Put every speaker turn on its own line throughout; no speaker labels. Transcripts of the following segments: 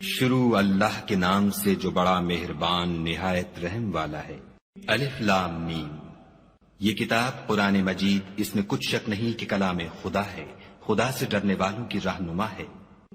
شروع اللہ کے نام سے جو بڑا مہربان نہایت رحم والا ہے۔ الف لام میم۔ یہ کتاب قرآن مجید، اس میں کچھ شک نہیں کہ کلام خدا ہے، خدا سے ڈرنے والوں کی رہنما ہے،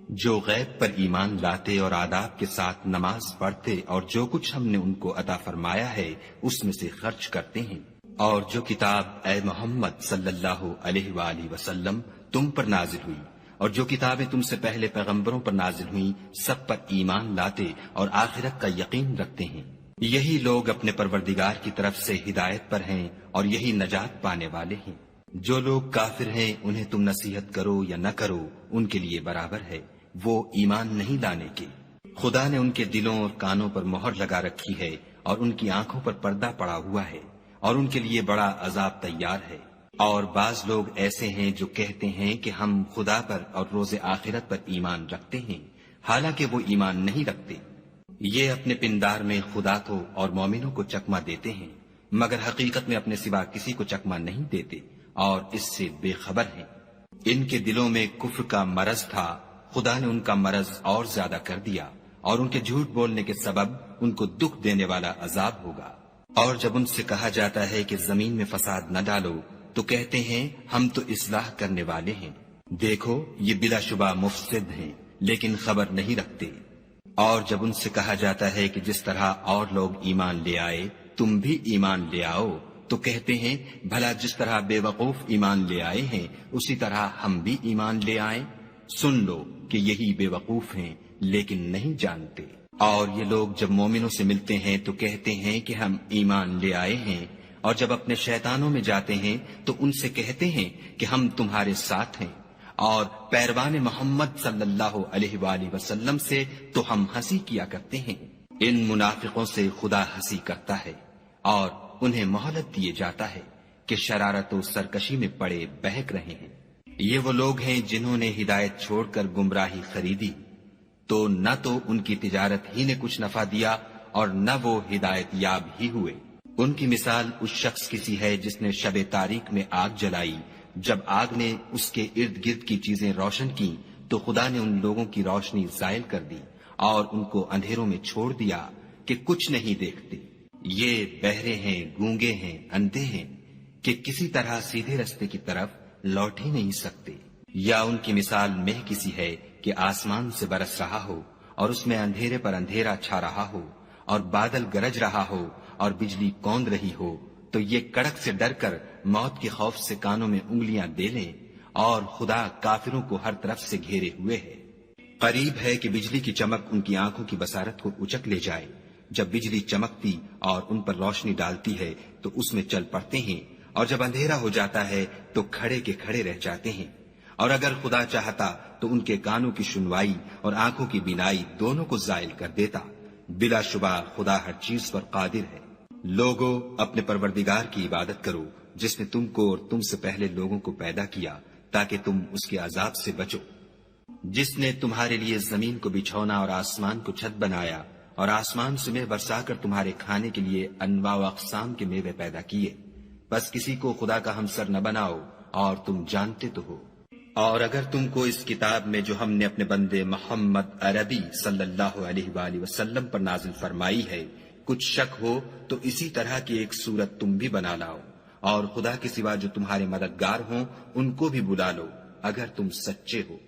جو غیب پر ایمان لاتے اور آداب کے ساتھ نماز پڑھتے اور جو کچھ ہم نے ان کو عطا فرمایا ہے اس میں سے خرچ کرتے ہیں، اور جو کتاب اے محمد صلی اللہ علیہ وآلہ وسلم تم پر نازل ہوئی اور جو کتابیں تم سے پہلے پیغمبروں پر نازل ہوئیں سب پر ایمان لاتے اور آخرت کا یقین رکھتے ہیں، یہی لوگ اپنے پروردگار کی طرف سے ہدایت پر ہیں اور یہی نجات پانے والے ہیں۔ جو لوگ کافر ہیں انہیں تم نصیحت کرو یا نہ کرو ان کے لیے برابر ہے، وہ ایمان نہیں لانے کے۔ خدا نے ان کے دلوں اور کانوں پر مہر لگا رکھی ہے اور ان کی آنکھوں پر پردہ پڑا ہوا ہے اور ان کے لیے بڑا عذاب تیار ہے۔ اور بعض لوگ ایسے ہیں جو کہتے ہیں کہ ہم خدا پر اور روز آخرت پر ایمان رکھتے ہیں، حالانکہ وہ ایمان نہیں رکھتے۔ یہ اپنے پندار میں خدا کو اور مومنوں کو چکمہ دیتے ہیں، مگر حقیقت میں اپنے سوا کسی کو چکمہ نہیں دیتے اور اس سے بے خبر ہیں۔ ان کے دلوں میں کفر کا مرض تھا، خدا نے ان کا مرض اور زیادہ کر دیا اور ان کے جھوٹ بولنے کے سبب ان کو دکھ دینے والا عذاب ہوگا۔ اور جب ان سے کہا جاتا ہے کہ زمین میں فساد نہ ڈالو تو کہتے ہیں ہم تو اصلاح کرنے والے ہیں، دیکھو یہ بلا شبہ مفسد ہیں لیکن خبر نہیں رکھتے۔ اور جب ان سے کہا جاتا ہے کہ جس طرح اور لوگ ایمان لے آئے تم بھی ایمان لے آؤ تو کہتے ہیں بھلا جس طرح بے وقوف ایمان لے آئے ہیں اسی طرح ہم بھی ایمان لے آئیں۔ سن لو کہ یہی بے وقوف ہیں لیکن نہیں جانتے۔ اور یہ لوگ جب مومنوں سے ملتے ہیں تو کہتے ہیں کہ ہم ایمان لے آئے ہیں، اور جب اپنے شیطانوں میں جاتے ہیں تو ان سے کہتے ہیں کہ ہم تمہارے ساتھ ہیں، اور پیروان محمد صلی اللہ علیہ وآلہ وسلم سے تو ہم ہنسی کیا کرتے ہیں۔ ان منافقوں سے خدا ہنسی کرتا ہے اور انہیں مہلت دیے جاتا ہے کہ شرارت و سرکشی میں پڑے بہک رہے ہیں۔ یہ وہ لوگ ہیں جنہوں نے ہدایت چھوڑ کر گمراہی خریدی، تو نہ تو ان کی تجارت ہی نے کچھ نفع دیا اور نہ وہ ہدایت یاب ہی ہوئے۔ ان کی مثال اس شخص کی سی ہے جس نے شب تاریک میں آگ جلائی، جب آگ نے اس کے ارد گرد کی چیزیں روشن کی تو خدا نے ان لوگوں کی روشنی زائل کر دی اور ان کو اندھیروں میں چھوڑ دیا کہ کچھ نہیں دیکھتے۔ یہ بہرے ہیں، گونگے ہیں، اندھے ہیں کہ کسی طرح سیدھے رستے کی طرف لوٹ ہی نہیں سکتے۔ یا ان کی مثال مہ کسی ہے کہ آسمان سے برس رہا ہو اور اس میں اندھیرے پر اندھیرا چھا رہا ہو اور بادل گرج رہا ہو اور بجلی کوند رہی ہو، تو یہ کڑک سے ڈر کر موت کے خوف سے کانوں میں انگلیاں دے لیں، اور خدا کافروں کو ہر طرف سے گھیرے ہوئے ہے۔ قریب ہے کہ بجلی کی چمک ان کی آنکھوں کی بصارت کو اچک لے جائے۔ جب بجلی چمکتی اور ان پر روشنی ڈالتی ہے تو اس میں چل پڑتے ہیں، اور جب اندھیرا ہو جاتا ہے تو کھڑے کے کھڑے رہ جاتے ہیں۔ اور اگر خدا چاہتا تو ان کے کانوں کی سنوائی اور آنکھوں کی بینائی دونوں کو زائل کر دیتا۔ بلا شبہ خدا ہر چیز پر قادر ہے۔ لوگو اپنے پروردگار کی عبادت کرو جس نے تم کو اور تم سے پہلے لوگوں کو پیدا کیا تاکہ تم اس کے عذاب سے بچو، جس نے تمہارے لیے زمین کو بچھونا اور آسمان کو چھت بنایا اور آسمان سے میوہ برسا کر تمہارے کھانے کے لیے انواع و اقسام کے میوے پیدا کیے، بس کسی کو خدا کا ہمسر نہ بناؤ اور تم جانتے تو ہو۔ اور اگر تم کو اس کتاب میں جو ہم نے اپنے بندے محمد عربی صلی اللہ علیہ وآلہ وسلم پر نازل فرمائی ہے کچھ شک ہو تو اسی طرح کی ایک صورت تم بھی بنا لاؤ، اور خدا کے سوا جو تمہارے مددگار ہوں ان کو بھی بلا لو اگر تم سچے ہو۔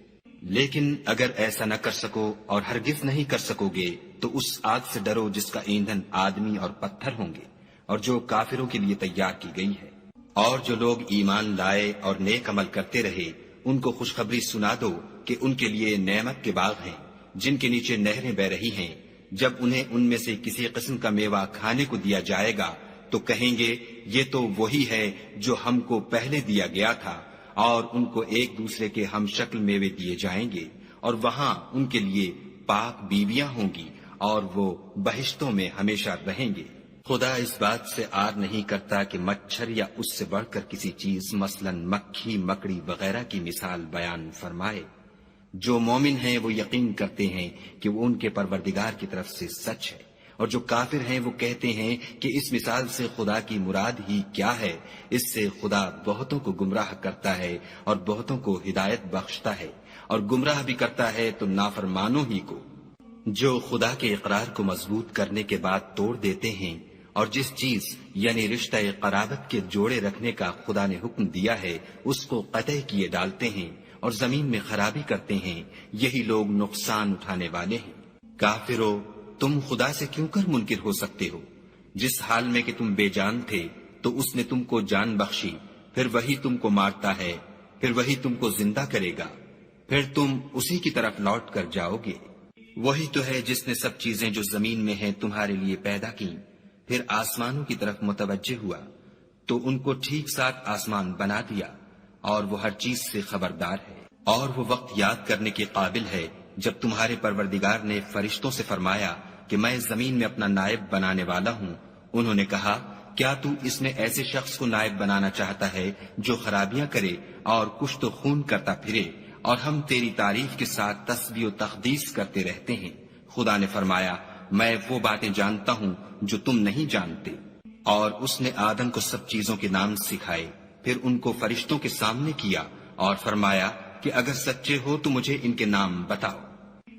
لیکن اگر ایسا نہ کر سکو اور ہرگز نہیں کر سکو گے تو اس آگ سے ڈرو جس کا ایندھن آدمی اور پتھر ہوں گے اور جو کافروں کے لیے تیار کی گئی ہے۔ اور جو لوگ ایمان لائے اور نیک عمل کرتے رہے ان کو خوشخبری سنا دو کہ ان کے لیے نعمت کے باغ ہیں جن کے نیچے نہریں بہ رہی ہیں، جب انہیں ان میں سے کسی قسم کا میوہ کھانے کو دیا جائے گا تو کہیں گے یہ تو وہی ہے جو ہم کو پہلے دیا گیا تھا، اور ان کو ایک دوسرے کے ہم شکل میوے دیے جائیں گے، اور وہاں ان کے لیے پاک بیویاں ہوں گی اور وہ بہشتوں میں ہمیشہ رہیں گے۔ خدا اس بات سے آر نہیں کرتا کہ مچھر یا اس سے بڑھ کر کسی چیز مثلا مکھی، مکڑی وغیرہ کی مثال بیان فرمائے۔ جو مومن ہیں وہ یقین کرتے ہیں کہ وہ ان کے پروردگار کی طرف سے سچ ہے، اور جو کافر ہیں وہ کہتے ہیں کہ اس مثال سے خدا کی مراد ہی کیا ہے؟ اس سے خدا بہتوں کو گمراہ کرتا ہے اور بہتوں کو ہدایت بخشتا ہے، اور گمراہ بھی کرتا ہے تو نافرمانوں ہی کو، جو خدا کے اقرار کو مضبوط کرنے کے بعد توڑ دیتے ہیں، اور جس چیز یعنی رشتہ قرابت کے جوڑے رکھنے کا خدا نے حکم دیا ہے اس کو قطع کیے ڈالتے ہیں اور زمین میں خرابی کرتے ہیں، یہی لوگ نقصان اٹھانے والے ہیں۔ کافرو، تم خدا سے کیوں کر منکر ہو سکتے ہو؟ جس حال میں کہ تم بے جان تھے تو اس نے تم کو جان بخشی، پھر وہی تم کو مارتا ہے، پھر وہی تم کو زندہ کرے گا، پھر تم اسی کی طرف لوٹ کر جاؤ گے۔ وہی تو ہے جس نے سب چیزیں جو زمین میں ہیں تمہارے لیے پیدا کی، پھر آسمانوں کی طرف متوجہ ہوا تو ان کو ٹھیک ساتھ آسمان بنا دیا، اور وہ ہر چیز سے خبردار ہے۔ اور وہ وقت یاد کرنے کے قابل ہے جب تمہارے پروردگار نے فرشتوں سے فرمایا کہ میں زمین میں اپنا نائب بنانے والا ہوں۔ انہوں نے کہا، کیا تو اس میں ایسے شخص کو نائب بنانا چاہتا ہے جو خرابیاں کرے اور کشت و خون کرتا پھرے، اور ہم تیری تعریف کے ساتھ تسبیح و تقدیس کرتے رہتے ہیں؟ خدا نے فرمایا، میں وہ باتیں جانتا ہوں جو تم نہیں جانتے۔ اور اس نے آدم کو سب چیزوں کے نام سکھائے، پھر ان کو فرشتوں کے سامنے کیا اور فرمایا کہ اگر سچے ہو تو مجھے ان کے نام بتاؤ۔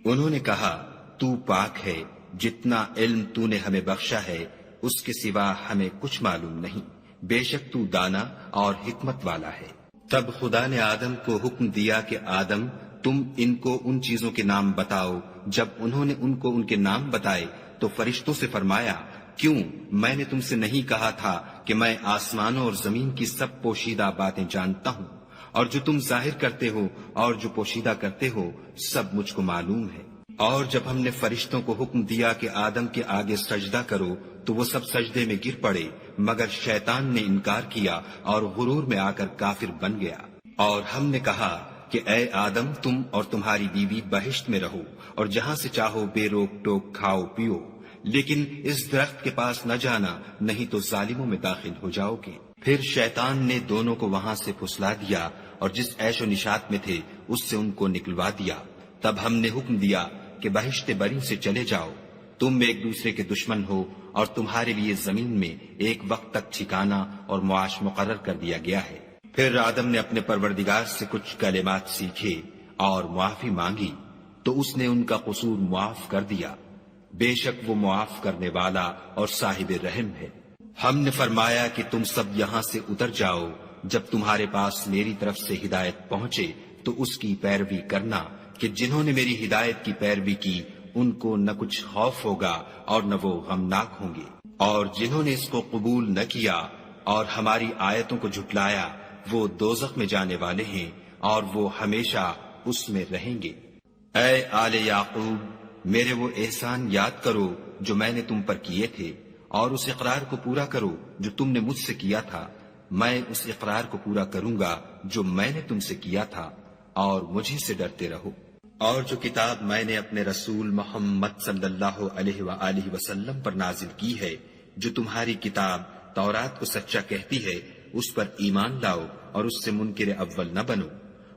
انہوں نے کہا، تو پاک ہے، جتنا علم تو نے ہمیں بخشا ہے اس کے سوا ہمیں کچھ معلوم نہیں، بے شک تو دانا اور حکمت والا ہے۔ تب خدا نے آدم کو حکم دیا کہ آدم، تم ان کو ان چیزوں کے نام بتاؤ۔ جب انہوں نے ان کو ان کے نام بتائے تو فرشتوں سے فرمایا، کیوں میں نے تم سے نہیں کہا تھا کہ میں آسمانوں اور زمین کی سب پوشیدہ باتیں جانتا ہوں، اور جو تم ظاہر کرتے ہو اور جو پوشیدہ کرتے ہو سب مجھ کو معلوم ہے۔ اور جب ہم نے فرشتوں کو حکم دیا کہ آدم کے آگے سجدہ کرو تو وہ سب سجدے میں گر پڑے، مگر شیطان نے انکار کیا اور غرور میں آ کر کافر بن گیا۔ اور ہم نے کہا کہ اے آدم، تم اور تمہاری بیوی بہشت میں رہو اور جہاں سے چاہو بے روک ٹوک کھاؤ پیو، لیکن اس درخت کے پاس نہ جانا، نہیں تو ظالموں میں داخل ہو جاؤ گے۔ پھر شیطان نے دونوں کو وہاں سے پھسلا دیا اور جس عیش و نشاط میں تھے اس سے ان کو نکلوا دیا۔ تب ہم نے حکم دیا کہ بہشت بری سے چلے جاؤ، تم ایک دوسرے کے دشمن ہو، اور تمہارے لیے زمین میں ایک وقت تک ٹھکانہ اور معاش مقرر کر دیا گیا ہے۔ پھر آدم نے اپنے پروردگار سے کچھ کلمات سیکھے اور معافی مانگی تو اس نے ان کا قصور معاف کر دیا، بے شک وہ معاف کرنے والا اور صاحب رحم ہے۔ ہم نے فرمایا کہ تم سب یہاں سے اتر جاؤ، جب تمہارے پاس میری طرف سے ہدایت پہنچے تو اس کی پیروی کرنا، کہ جنہوں نے میری ہدایت کی پیروی کی ان کو نہ کچھ خوف ہوگا اور نہ وہ غمناک ہوں گے، اور جنہوں نے اس کو قبول نہ کیا اور ہماری آیتوں کو جھٹلایا وہ دوزخ میں جانے والے ہیں اور وہ ہمیشہ اس میں رہیں گے۔ اے آل یعقوب، میرے وہ احسان یاد کرو جو میں نے تم پر کیے تھے، اور اس اقرار کو پورا کرو جو تم نے مجھ سے کیا تھا۔ میں اس اقرار کو پورا کروں گا جو میں نے تم سے کیا تھا، اور مجھے سے ڈرتے رہو۔ اور جو کتاب میں نے اپنے رسول محمد صلی اللہ علیہ وآلہ وسلم پر نازل کی ہے، جو تمہاری کتاب تورات کو سچا کہتی ہے، اس پر ایمان لاؤ اور اس سے منکر اول نہ بنو،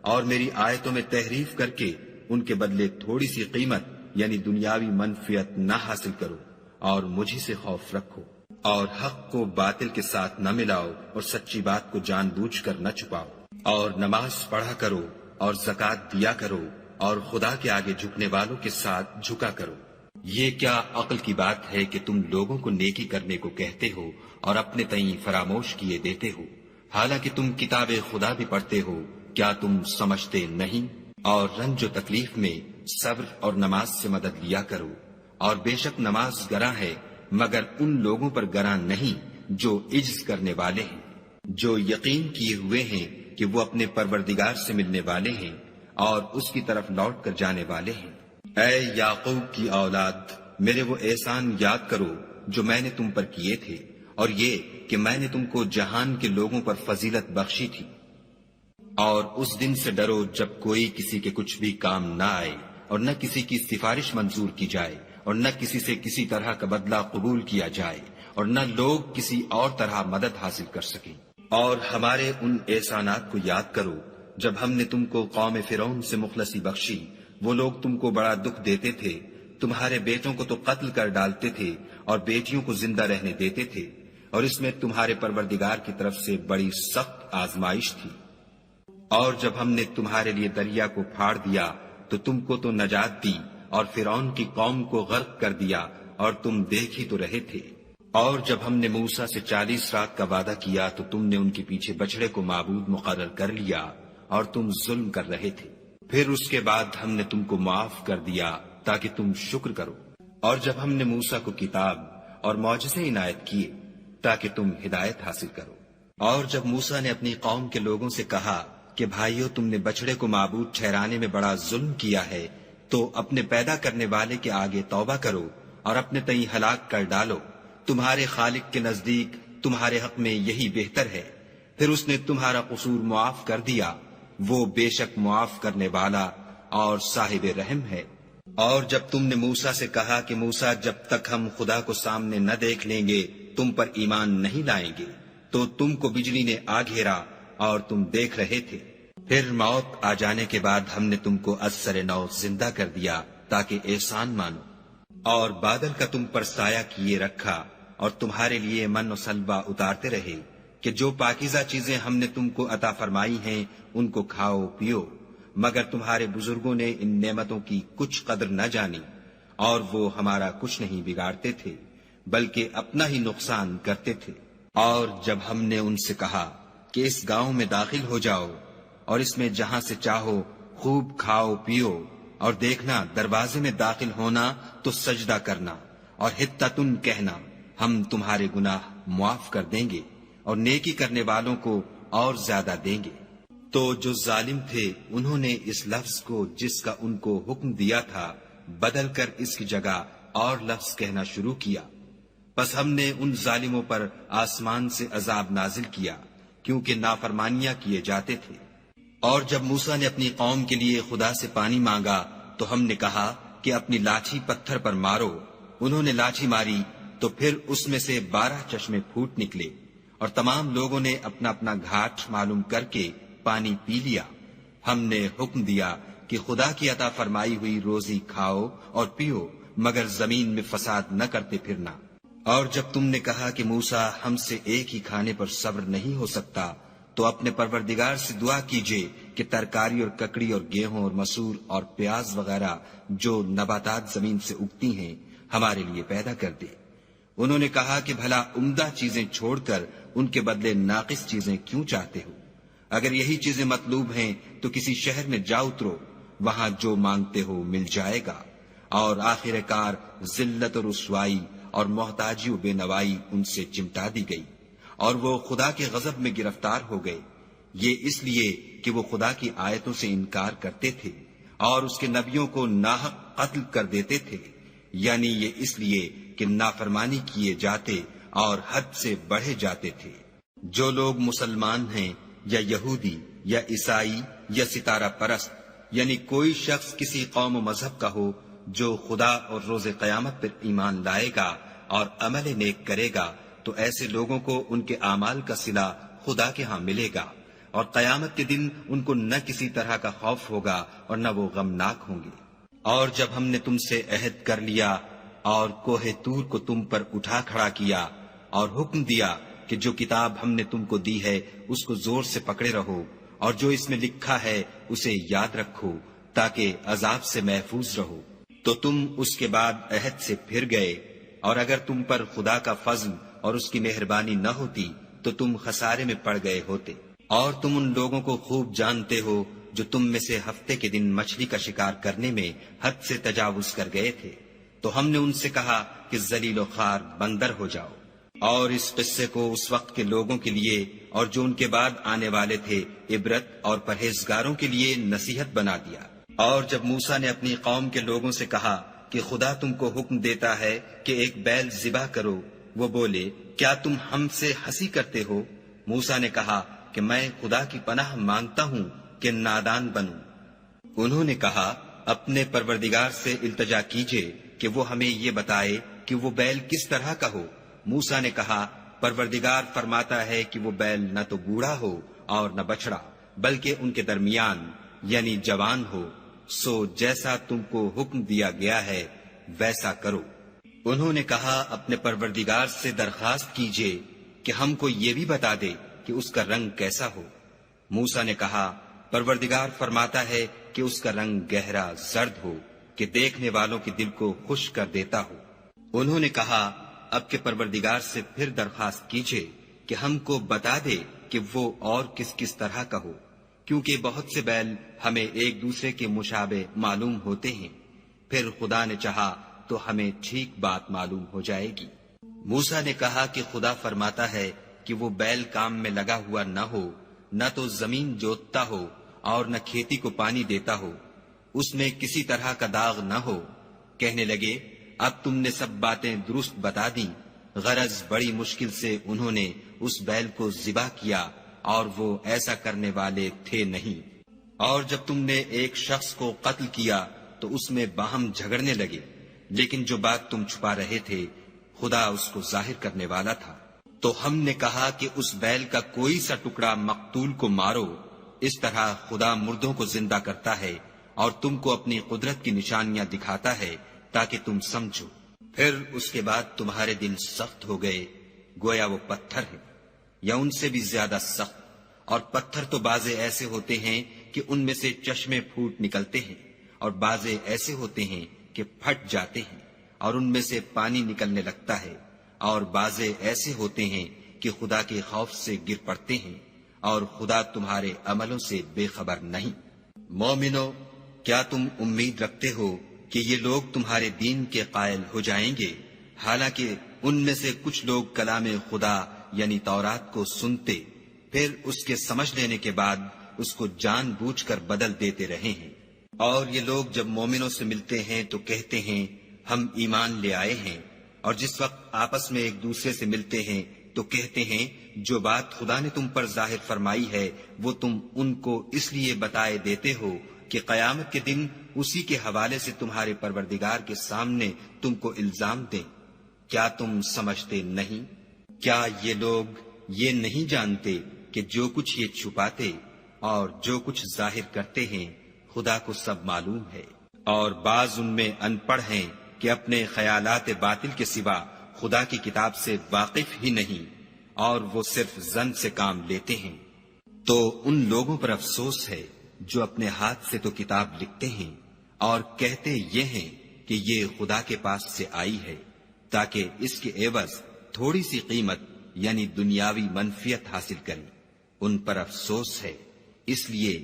اور میری آیتوں میں تحریف کر کے ان کے بدلے تھوڑی سی قیمت یعنی دنیاوی منفعت نہ حاصل کرو، اور مجھے سے خوف رکھو، اور حق کو باطل کے ساتھ نہ ملاؤ اور سچی بات کو جان بوجھ کر نہ چھپاؤ، اور نماز پڑھا کرو اور زکوٰۃ دیا کرو، اور خدا کے آگے جھکنے والوں کے ساتھ جھکا کرو۔ یہ کیا عقل کی بات ہے کہ تم لوگوں کو نیکی کرنے کو کہتے ہو اور اپنے تئیں فراموش کیے دیتے ہو، حالانکہ تم کتاب خدا بھی پڑھتے ہو، کیا تم سمجھتے نہیں؟ اور رنج و تکلیف میں صبر اور نماز سے مدد لیا کرو، اور بے شک نماز گراں ہے مگر ان لوگوں پر گراں نہیں جو عجز کرنے والے ہیں، جو یقین کیے ہوئے ہیں کہ وہ اپنے پروردگار سے ملنے والے ہیں اور اس کی طرف لوٹ کر جانے والے ہیں۔ اے یعقوب کی اولاد، میرے وہ احسان یاد کرو جو میں نے تم پر کیے تھے، اور یہ کہ میں نے تم کو جہان کے لوگوں پر فضیلت بخشی تھی۔ اور اس دن سے ڈرو جب کوئی کسی کے کچھ بھی کام نہ آئے، اور نہ کسی کی سفارش منظور کی جائے، اور نہ کسی سے کسی طرح کا بدلہ قبول کیا جائے، اور نہ لوگ کسی اور طرح مدد حاصل کر سکیں۔ اور ہمارے ان احسانات کو یاد کرو جب ہم نے تم کو قوم فرعون سے مخلصی بخشی، وہ لوگ تم کو بڑا دکھ دیتے تھے، تمہارے بیٹوں کو تو قتل کر ڈالتے تھے اور بیٹیوں کو زندہ رہنے دیتے تھے، اور اس میں تمہارے پروردگار کی طرف سے بڑی سخت آزمائش تھی۔ اور جب ہم نے تمہارے لیے دریا کو پھاڑ دیا تو تم کو تو نجات دی، اور فرعون کی قوم کو غرق کر دیا، اور تم دیکھ ہی تو رہے تھے۔ اور جب ہم نے موسیٰ سے 40 رات کا وعدہ کیا تو تم نے ان کے پیچھے بچڑے کو معبود مقرر کر لیا، اور تم ظلم کر رہے تھے۔ پھر اس کے بعد ہم نے تم کو معاف کر دیا تاکہ تم شکر کرو۔ اور جب ہم نے موسیٰ کو کتاب اور معجزے عنایت کیے تاکہ تم ہدایت حاصل کرو۔ اور جب موسیٰ نے اپنی قوم کے لوگوں سے کہا کہ بھائیو، تم نے بچڑے کو معبود ٹھہرانے میں بڑا ظلم کیا ہے، تو اپنے پیدا کرنے والے کے آگے توبہ کرو اور اپنے تئیں ہلاک کر ڈالو، تمہارے خالق کے نزدیک تمہارے حق میں یہی بہتر ہے۔ پھر اس نے تمہارا قصور معاف کر دیا، وہ بے شک معاف کرنے والا اور صاحب رحم ہے۔ اور جب تم نے موسیٰ سے کہا کہ موسیٰ، جب تک ہم خدا کو سامنے نہ دیکھ لیں گے تم پر ایمان نہیں لائیں گے، تو تم کو بجلی نے آ گھیرا اور تم دیکھ رہے تھے۔ پھر موت آ جانے کے بعد ہم نے تم کو از سر نو زندہ کر دیا تاکہ احسان مانو، اور بادل کا تم پر سایہ کیے رکھا، اور تمہارے لیے من و سلوہ اتارتے رہے کہ جو پاکیزہ چیزیں ہم نے تم کو عطا فرمائی ہیں ان کو کھاؤ پیو، مگر تمہارے بزرگوں نے ان نعمتوں کی کچھ قدر نہ جانی، اور وہ ہمارا کچھ نہیں بگاڑتے تھے بلکہ اپنا ہی نقصان کرتے تھے۔ اور جب ہم نے ان سے کہا کہ اس گاؤں میں داخل ہو جاؤ اور اس میں جہاں سے چاہو خوب کھاؤ پیو، اور دیکھنا دروازے میں داخل ہونا تو سجدہ کرنا اور حطتن کہنا، ہم تمہارے گناہ معاف کر دیں گے اور نیکی کرنے والوں کو اور زیادہ دیں گے۔ تو جو ظالم تھے انہوں نے اس لفظ کو جس کا ان کو حکم دیا تھا بدل کر اس کی جگہ اور لفظ کہنا شروع کیا، پس ہم نے ان ظالموں پر آسمان سے عذاب نازل کیا کیونکہ نافرمانیاں کیے جاتے تھے۔ اور جب موسیٰ نے اپنی قوم کے لیے خدا سے پانی مانگا تو ہم نے کہا کہ اپنی لاٹھی پتھر پر مارو۔ انہوں نے لاٹھی ماری تو پھر اس میں سے 12 چشمے پھوٹ نکلے، اور تمام لوگوں نے اپنا اپنا گھاٹ معلوم کر کے پانی پی لیا۔ ہم نے حکم دیا کہ خدا کی عطا فرمائی ہوئی روزی کھاؤ اور پیو، مگر زمین میں فساد نہ کرتے پھرنا۔ اور جب تم نے کہا کہ موسیٰ، ہم سے ایک ہی کھانے پر صبر نہیں ہو سکتا، تو اپنے پروردگار سے دعا کیجئے کہ ترکاری اور ککڑی اور گیہوں اور مسور اور پیاز وغیرہ جو نباتات زمین سے اگتی ہیں ہمارے لیے پیدا کر دے۔ انہوں نے کہا کہ بھلا عمدہ چیزیں چھوڑ کر ان کے بدلے ناقص چیزیں کیوں چاہتے ہو؟ اگر یہی چیزیں مطلوب ہیں تو کسی شہر میں جا اترو، وہاں جو مانگتے ہو مل جائے گا۔ اور آخر کار ذلت اور رسوائی اور محتاجی و بے نوائی ان سے چمٹا دی گئی، اور وہ خدا کے غضب میں گرفتار ہو گئے، یہ اس لیے کہ وہ خدا کی آیتوں سے انکار کرتے تھے اور اس کے نبیوں کو ناحق قتل کر دیتے تھے، یعنی یہ اس لیے کہ نافرمانی کیے جاتے اور حد سے بڑھے جاتے تھے۔ جو لوگ مسلمان ہیں یا یہودی یا عیسائی یا ستارہ پرست، یعنی کوئی شخص کسی قوم و مذہب کا ہو، جو خدا اور روز قیامت پر ایمان لائے گا اور عمل نیک کرے گا، تو ایسے لوگوں کو ان کے اعمال کا صلہ خدا کے ہاں ملے گا، اور قیامت کے دن ان کو نہ کسی طرح کا خوف ہوگا اور نہ وہ غمناک ہوں گے۔ اور جب ہم نے تم سے عہد کر لیا اور کوہ طور کو تم پر اٹھا کھڑا کیا اور حکم دیا کہ جو کتاب ہم نے تم کو دی ہے اس کو زور سے پکڑے رہو، اور جو اس میں لکھا ہے اسے یاد رکھو تاکہ عذاب سے محفوظ رہو، تو تم اس کے بعد عہد سے پھر گئے، اور اگر تم پر خدا کا فضل اور اس کی مہربانی نہ ہوتی تو تم خسارے میں پڑ گئے ہوتے۔ اور تم ان لوگوں کو خوب جانتے ہو جو تم میں سے ہفتے کے دن مچھلی کا شکار کرنے میں حد سے تجاوز کر گئے تھے، تو ہم نے ان سے کہا کہ ذلیل و خوار بندر ہو جاؤ۔ اور اس قصے کو اس وقت کے لوگوں کے لیے اور جو ان کے بعد آنے والے تھے عبرت اور پرہیزگاروں کے لیے نصیحت بنا دیا۔ اور جب موسیٰ نے اپنی قوم کے لوگوں سے کہا کہ خدا تم کو حکم دیتا ہے کہ ایک بیل ذبح کرو، وہ بولے، کیا تم ہم سے ہنسی کرتے ہو؟ موسیٰ نے کہا کہ میں خدا کی پناہ مانگتا ہوں کہ نادان بنوں۔ انہوں نے کہا، اپنے پروردگار سے التجا کیجئے کہ وہ ہمیں یہ بتائے کہ وہ بیل کس طرح کا ہو۔ موسیٰ نے کہا، پروردگار فرماتا ہے کہ وہ بیل نہ تو بوڑھا ہو اور نہ بچڑا، بلکہ ان کے درمیان یعنی جوان ہو۔ سو جیسا تم کو حکم دیا گیا ہے ویسا کرو۔ انہوں نے کہا اپنے پروردگار سے درخواست کیجئے کہ ہم کو یہ بھی بتا دے کہ اس کا رنگ کیسا ہو۔ موسیٰ نے کہا پروردگار فرماتا ہے کہ اس کا رنگ گہرا زرد ہو کہ دیکھنے والوں کے دل کو خوش کر دیتا ہو۔ انہوں نے کہا اب کے پروردگار سے پھر درخواست کیجئے کہ ہم کو بتا دے کہ وہ اور کس کس طرح کا ہو، کیونکہ بہت سے بیل ہمیں ایک دوسرے کے مشابہ معلوم ہوتے ہیں، پھر خدا نے چاہا تو ہمیں ٹھیک بات معلوم ہو جائے گی۔ موسیٰ نے کہا کہ خدا فرماتا ہے کہ وہ بیل کام میں لگا ہوا نہ ہو، نہ تو زمین جوتتا ہو اور نہ کھیتی کو پانی دیتا ہو، اس میں کسی طرح کا داغ نہ ہو۔ کہنے لگے اب تم نے سب باتیں درست بتا دیں۔ غرض بڑی مشکل سے انہوں نے اس بیل کو ذبح کیا اور وہ ایسا کرنے والے تھے نہیں۔ اور جب تم نے ایک شخص کو قتل کیا تو اس میں باہم جھگڑنے لگے، لیکن جو بات تم چھپا رہے تھے خدا اس کو ظاہر کرنے والا تھا۔ تو ہم نے کہا کہ اس بیل کا کوئی سا ٹکڑا مقتول کو مارو، اس طرح خدا مردوں کو زندہ کرتا ہے اور تم کو اپنی قدرت کی نشانیاں دکھاتا ہے تاکہ تم سمجھو۔ پھر اس کے بعد تمہارے دل سخت ہو گئے گویا وہ پتھر ہے یا ان سے بھی زیادہ سخت، اور پتھر تو بازے ایسے ہوتے ہیں کہ ان میں سے چشمے پھوٹ نکلتے ہیں، اور بازے ایسے ہوتے ہیں کہ پھٹ جاتے ہیں اور ان میں سے پانی نکلنے لگتا ہے، اور بازے ایسے ہوتے ہیں کہ خدا کے خوف سے گر پڑتے ہیں، اور خدا تمہارے عملوں سے بے خبر نہیں۔ مومنو، کیا تم امید رکھتے ہو کہ یہ لوگ تمہارے دین کے قائل ہو جائیں گے، حالانکہ ان میں سے کچھ لوگ کلام خدا یعنی تورات کو سنتے پھر اس کے سمجھ لینے کے بعد اس کو جان بوجھ کر بدل دیتے رہے ہیں۔ اور یہ لوگ جب مومنوں سے ملتے ہیں تو کہتے ہیں ہم ایمان لے آئے ہیں، اور جس وقت آپس میں ایک دوسرے سے ملتے ہیں تو کہتے ہیں جو بات خدا نے تم پر ظاہر فرمائی ہے وہ تم ان کو اس لیے بتائے دیتے ہو کہ قیامت کے دن اسی کے حوالے سے تمہارے پروردگار کے سامنے تم کو الزام دیں۔ کیا تم سمجھتے نہیں؟ کیا یہ لوگ یہ نہیں جانتے کہ جو کچھ یہ چھپاتے اور جو کچھ ظاہر کرتے ہیں خدا کو سب معلوم ہے؟ اور بعض ان میں ان پڑھ ہیں کہ اپنے خیالات باطل کے سوا خدا کی کتاب سے واقف ہی نہیں، اور وہ صرف ظن سے کام لیتے ہیں۔ تو ان لوگوں پر افسوس ہے جو اپنے ہاتھ سے تو کتاب لکھتے ہیں اور کہتے یہ ہیں کہ یہ خدا کے پاس سے آئی ہے، تاکہ اس کے عوض تھوڑی سی قیمت یعنی دنیاوی منفیت حاصل کریں۔ ان پر افسوس ہے اس لیے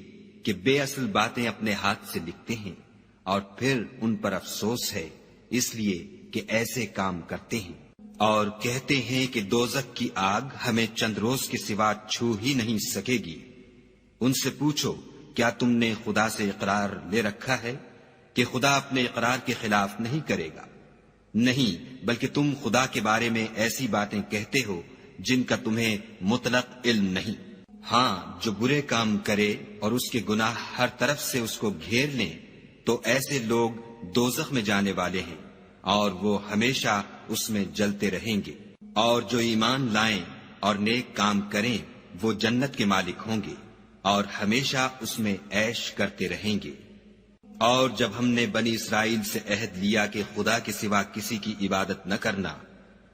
کہ بے اصل باتیں اپنے ہاتھ سے لکھتے ہیں، اور پھر ان پر افسوس ہے اس لیے کہ ایسے کام کرتے ہیں۔ اور کہتے ہیں کہ دوزخ کی آگ ہمیں چند روز کے سوا چھو ہی نہیں سکے گی۔ ان سے پوچھو کیا تم نے خدا سے اقرار لے رکھا ہے کہ خدا اپنے اقرار کے خلاف نہیں کرے گا؟ نہیں، بلکہ تم خدا کے بارے میں ایسی باتیں کہتے ہو جن کا تمہیں مطلق علم نہیں۔ ہاں، جو برے کام کرے اور اس کے گناہ ہر طرف سے اس کو گھیر لیں تو ایسے لوگ دوزخ میں جانے والے ہیں اور وہ ہمیشہ اس میں جلتے رہیں گے۔ اور جو ایمان لائیں اور نیک کام کریں وہ جنت کے مالک ہوں گے اور ہمیشہ اس میں عیش کرتے رہیں گے۔ اور جب ہم نے بنی اسرائیل سے عہد لیا کہ خدا کے سوا کسی کی عبادت نہ کرنا،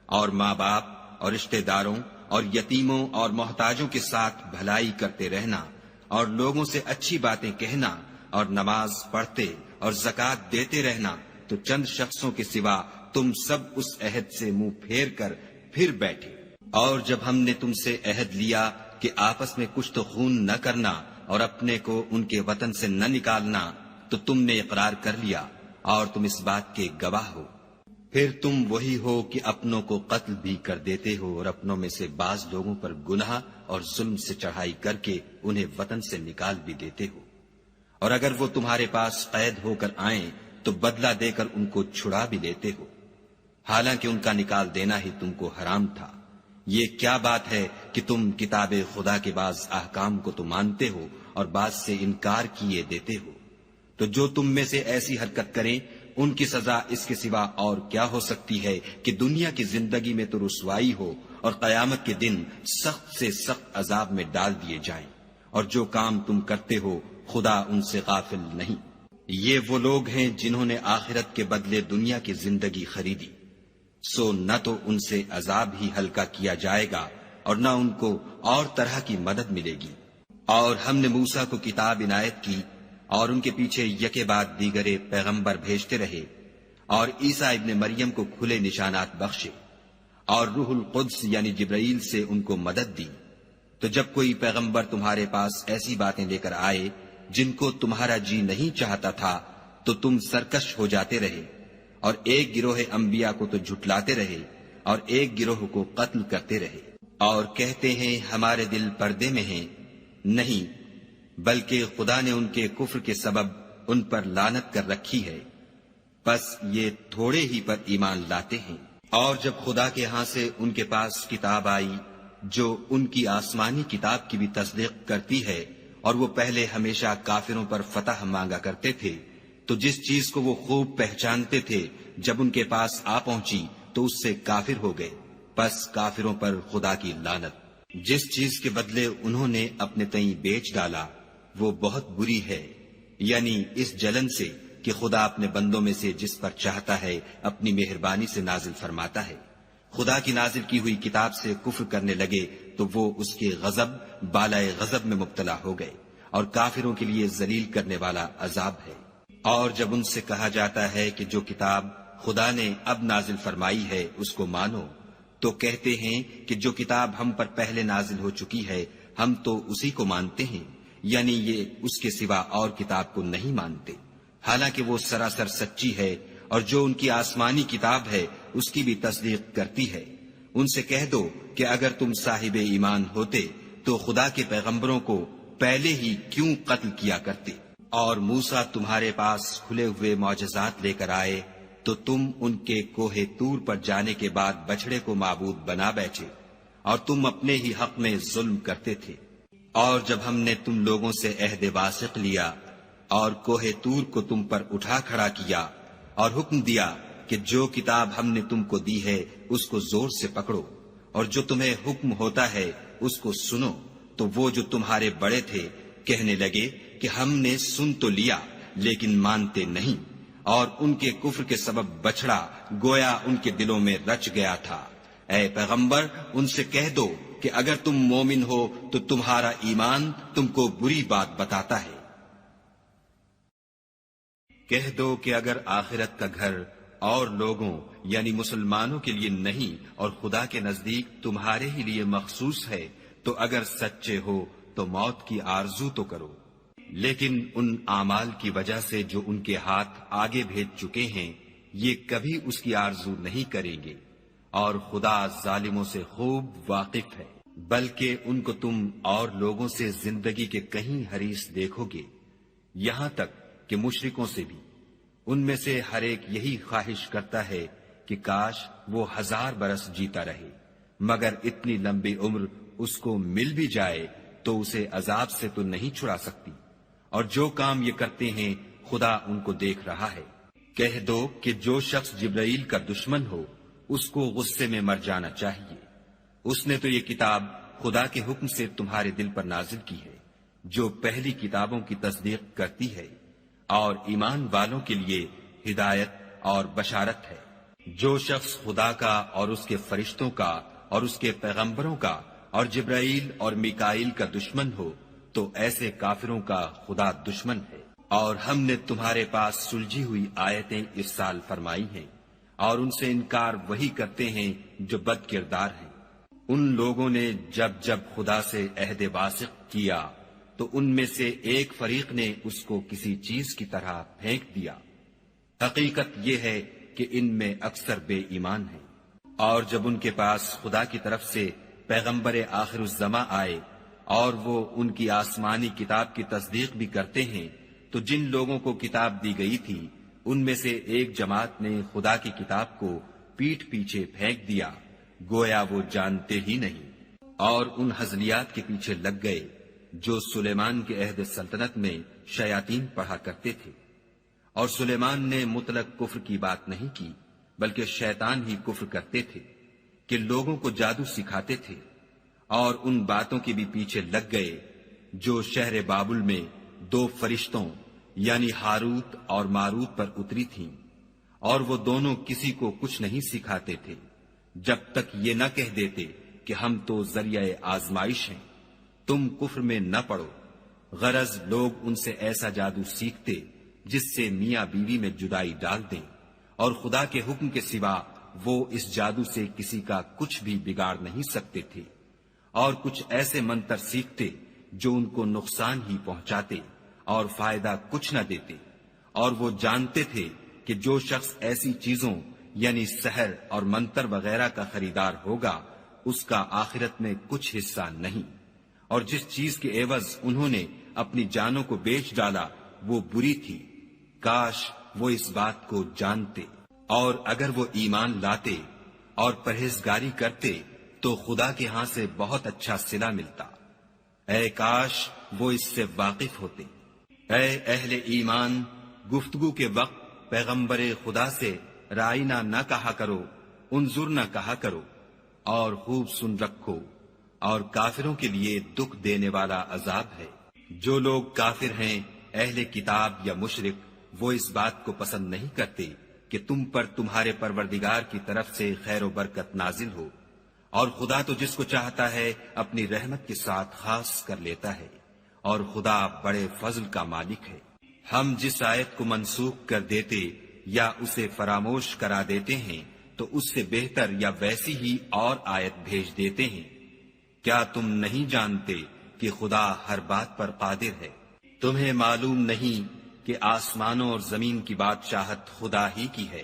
اور ماں باپ اور رشتہ داروں اور یتیموں اور محتاجوں کے ساتھ بھلائی کرتے رہنا، اور لوگوں سے اچھی باتیں کہنا، اور نماز پڑھتے اور زکوٰۃ دیتے رہنا، تو چند شخصوں کے سوا تم سب اس عہد سے منہ پھیر کر پھر بیٹھے۔ اور جب ہم نے تم سے عہد لیا کہ آپس میں کچھ تو خون نہ کرنا اور اپنے کو ان کے وطن سے نہ نکالنا، تو تم نے اقرار کر لیا اور تم اس بات کے گواہ ہو۔ پھر تم وہی ہو کہ اپنوں کو قتل بھی کر دیتے ہو اور اپنوں میں سے بعض لوگوں پر گناہ اور ظلم سے چڑھائی کر کے انہیں وطن سے نکال بھی دیتے ہو، اور اگر وہ تمہارے پاس قید ہو کر آئیں تو بدلہ دے کر ان کو چھڑا بھی لیتے ہو، حالانکہ ان کا نکال دینا ہی تم کو حرام تھا۔ یہ کیا بات ہے کہ تم کتاب خدا کے بعض احکام کو تو مانتے ہو اور بعض سے انکار کیے دیتے ہو؟ تو جو تم میں سے ایسی حرکت کریں ان کی سزا اس کے سوا اور کیا ہو سکتی ہے کہ دنیا کی زندگی میں تو رسوائی ہو اور قیامت کے دن سخت سے سخت عذاب میں ڈال دیے جائیں۔ اور جو کام تم کرتے ہو خدا ان سے غافل نہیں۔ یہ وہ لوگ ہیں جنہوں نے آخرت کے بدلے دنیا کی زندگی خریدی، سو نہ تو ان سے عذاب ہی ہلکا کیا جائے گا اور نہ ان کو اور طرح کی مدد ملے گی۔ اور ہم نے موسیٰ کو کتاب عنایت کی اور ان کے پیچھے یکے بعد دیگرے پیغمبر بھیجتے رہے، اور عیسیٰ ابن مریم کو کھلے نشانات بخشے، اور روح القدس یعنی جبرائیل سے ان کو مدد دی۔ تو جب کوئی پیغمبر تمہارے پاس ایسی باتیں لے کر آئے جن کو تمہارا جی نہیں چاہتا تھا تو تم سرکش ہو جاتے رہے، اور ایک گروہ انبیاء کو تو جھٹلاتے رہے اور ایک گروہ کو قتل کرتے رہے، اور کہتے ہیں ہمارے دل پردے میں ہیں، نہیں بلکہ خدا نے ان کے کفر کے سبب ان پر لعنت کر رکھی ہے، پس یہ تھوڑے ہی پر ایمان لاتے ہیں۔ اور جب خدا کے ہاں سے ان کے پاس کتاب آئی جو ان کی آسمانی کتاب کی بھی تصدیق کرتی ہے، اور وہ پہلے ہمیشہ کافروں پر فتح مانگا کرتے تھے، تو جس چیز کو وہ خوب پہچانتے تھے جب ان کے پاس آ پہنچی تو اس سے کافر ہو گئے، پس کافروں پر خدا کی لعنت۔ جس چیز کے بدلے انہوں نے اپنے تئیں بیچ ڈالا وہ بہت بری ہے، یعنی اس جلن سے کہ خدا اپنے بندوں میں سے جس پر چاہتا ہے اپنی مہربانی سے نازل فرماتا ہے۔ خدا کی نازل کی ہوئی کتاب سے کفر کرنے لگے تو وہ اس کے غضب بالائے غضب میں مبتلا ہو گئے، اور کافروں کے لیے ذلیل کرنے والا عذاب ہے۔ اور جب ان سے کہا جاتا ہے کہ جو کتاب خدا نے اب نازل فرمائی ہے اس کو مانو، تو کہتے ہیں کہ جو کتاب ہم پر پہلے نازل ہو چکی ہے ہم تو اسی کو مانتے ہیں، یعنی یہ اس کے سوا اور کتاب کو نہیں مانتے، حالانکہ وہ سراسر سچی ہے، اور جو ان کی آسمانی کتاب ہے اس کی بھی تصدیق کرتی ہے۔ ان سے کہہ دو کہ اگر تم صاحب ایمان ہوتے تو خدا کے پیغمبروں کو پہلے ہی کیوں قتل کیا کرتے؟ اور موسیٰ تمہارے پاس کھلے ہوئے معجزات لے کر آئے تو تم ان کے کوہ طور پر جانے کے بعد بچڑے کو معبود بنا بیٹھے، اور تم اپنے ہی حق میں ظلم کرتے تھے۔ اور جب ہم نے تم لوگوں سے عہد واثق لیا اور کوہ طور کو تم پر اٹھا کھڑا کیا اور حکم دیا کہ جو کتاب ہم نے تم کو دی ہے اس کو زور سے پکڑو، اور جو تمہیں حکم ہوتا ہے اس کو سنو، تو وہ جو تمہارے بڑے تھے کہنے لگے کہ ہم نے سن تو لیا لیکن مانتے نہیں، اور ان کے کفر کے سبب بچڑا گویا ان کے دلوں میں رچ گیا تھا۔ اے پیغمبر ان سے کہہ دو کہ اگر تم مومن ہو تو تمہارا ایمان تم کو بری بات بتاتا ہے۔ کہہ دو کہ اگر آخرت کا گھر اور لوگوں یعنی مسلمانوں کے لیے نہیں اور خدا کے نزدیک تمہارے ہی لیے مخصوص ہے تو اگر سچے ہو تو موت کی آرزو تو کرو، لیکن ان اعمال کی وجہ سے جو ان کے ہاتھ آگے بھیج چکے ہیں یہ کبھی اس کی آرزو نہیں کریں گے، اور خدا ظالموں سے خوب واقف ہے۔ بلکہ ان کو تم اور لوگوں سے زندگی کے کہیں حریص دیکھو گے، یہاں تک کہ مشرکوں سے بھی۔ ان میں سے ہر ایک یہی خواہش کرتا ہے کہ کاش وہ 1000 برس جیتا رہے، مگر اتنی لمبی عمر اس کو مل بھی جائے تو اسے عذاب سے تو نہیں چھڑا سکتی، اور جو کام یہ کرتے ہیں خدا ان کو دیکھ رہا ہے۔ کہہ دو کہ جو شخص جبرائیل کا دشمن ہو اس کو غصے میں مر جانا چاہیے، اس نے تو یہ کتاب خدا کے حکم سے تمہارے دل پر نازل کی ہے جو پہلی کتابوں کی تصدیق کرتی ہے، اور ایمان والوں کے لیے ہدایت اور بشارت ہے۔ جو شخص خدا کا اور اس کے فرشتوں کا اور اس کے پیغمبروں کا اور جبرائیل اور میکائیل کا دشمن ہو تو ایسے کافروں کا خدا دشمن ہے۔ اور ہم نے تمہارے پاس سلجھی ہوئی آیتیں ارسال فرمائی ہیں، اور ان سے انکار وہی کرتے ہیں جو بد کردار ہیں۔ ان لوگوں نے جب جب خدا سے عہد واثق کیا تو ان میں سے ایک فریق نے اس کو کسی چیز کی طرح پھینک دیا۔ حقیقت یہ ہے کہ ان میں اکثر بے ایمان ہیں۔ اور جب ان کے پاس خدا کی طرف سے پیغمبر آخر الزماں آئے اور وہ ان کی آسمانی کتاب کی تصدیق بھی کرتے ہیں تو جن لوگوں کو کتاب دی گئی تھی ان میں سے ایک جماعت نے خدا کی کتاب کو پیٹھ پیچھے پھینک دیا گویا وہ جانتے ہی نہیں، اور ان ہزلیات کے پیچھے لگ گئے جو سلیمان کے عہد سلطنت میں شیاطین پڑھا کرتے تھے۔ اور سلیمان نے مطلق کفر کی بات نہیں کی بلکہ شیطان ہی کفر کرتے تھے کہ لوگوں کو جادو سکھاتے تھے، اور ان باتوں کے بھی پیچھے لگ گئے جو شہر بابل میں 2 فرشتوں یعنی ہاروت اور ماروت پر اتری تھیں، اور وہ دونوں کسی کو کچھ نہیں سکھاتے تھے جب تک یہ نہ کہہ دیتے کہ ہم تو ذریعہ آزمائش ہیں، تم کفر میں نہ پڑو۔ غرض لوگ ان سے ایسا جادو سیکھتے جس سے میاں بیوی میں جدائی ڈال دیں، اور خدا کے حکم کے سوا وہ اس جادو سے کسی کا کچھ بھی بگاڑ نہیں سکتے تھے، اور کچھ ایسے منتر سیکھتے جو ان کو نقصان ہی پہنچاتے اور فائدہ کچھ نہ دیتے، اور وہ جانتے تھے کہ جو شخص ایسی چیزوں یعنی سحر اور منتر وغیرہ کا خریدار ہوگا اس کا آخرت میں کچھ حصہ نہیں، اور جس چیز کے عوض انہوں نے اپنی جانوں کو بیچ ڈالا وہ بری تھی، کاش وہ اس بات کو جانتے، اور اگر وہ ایمان لاتے اور پرہیزگاری کرتے تو خدا کے ہاں سے بہت اچھا صلہ ملتا، اے کاش وہ اس سے واقف ہوتے۔ اے اہل ایمان، گفتگو کے وقت پیغمبر خدا سے رائنا نہ کہا کرو، انظر نہ کہا کرو، اور خوب سن رکھو، اور کافروں کے لیے دکھ دینے والا عذاب ہے۔ جو لوگ کافر ہیں، اہل کتاب یا مشرک، وہ اس بات کو پسند نہیں کرتے کہ تم پر تمہارے پروردگار کی طرف سے خیر و برکت نازل ہو، اور خدا تو جس کو چاہتا ہے اپنی رحمت کے ساتھ خاص کر لیتا ہے، اور خدا بڑے فضل کا مالک ہے۔ ہم جس آیت کو منسوخ کر دیتے یا اسے فراموش کرا دیتے ہیں تو اس سے بہتر یا ویسی ہی اور آیت بھیج دیتے ہیں۔ کیا تم نہیں جانتے کہ خدا ہر بات پر قادر ہے؟ تمہیں معلوم نہیں کہ آسمانوں اور زمین کی بادشاہت خدا ہی کی ہے،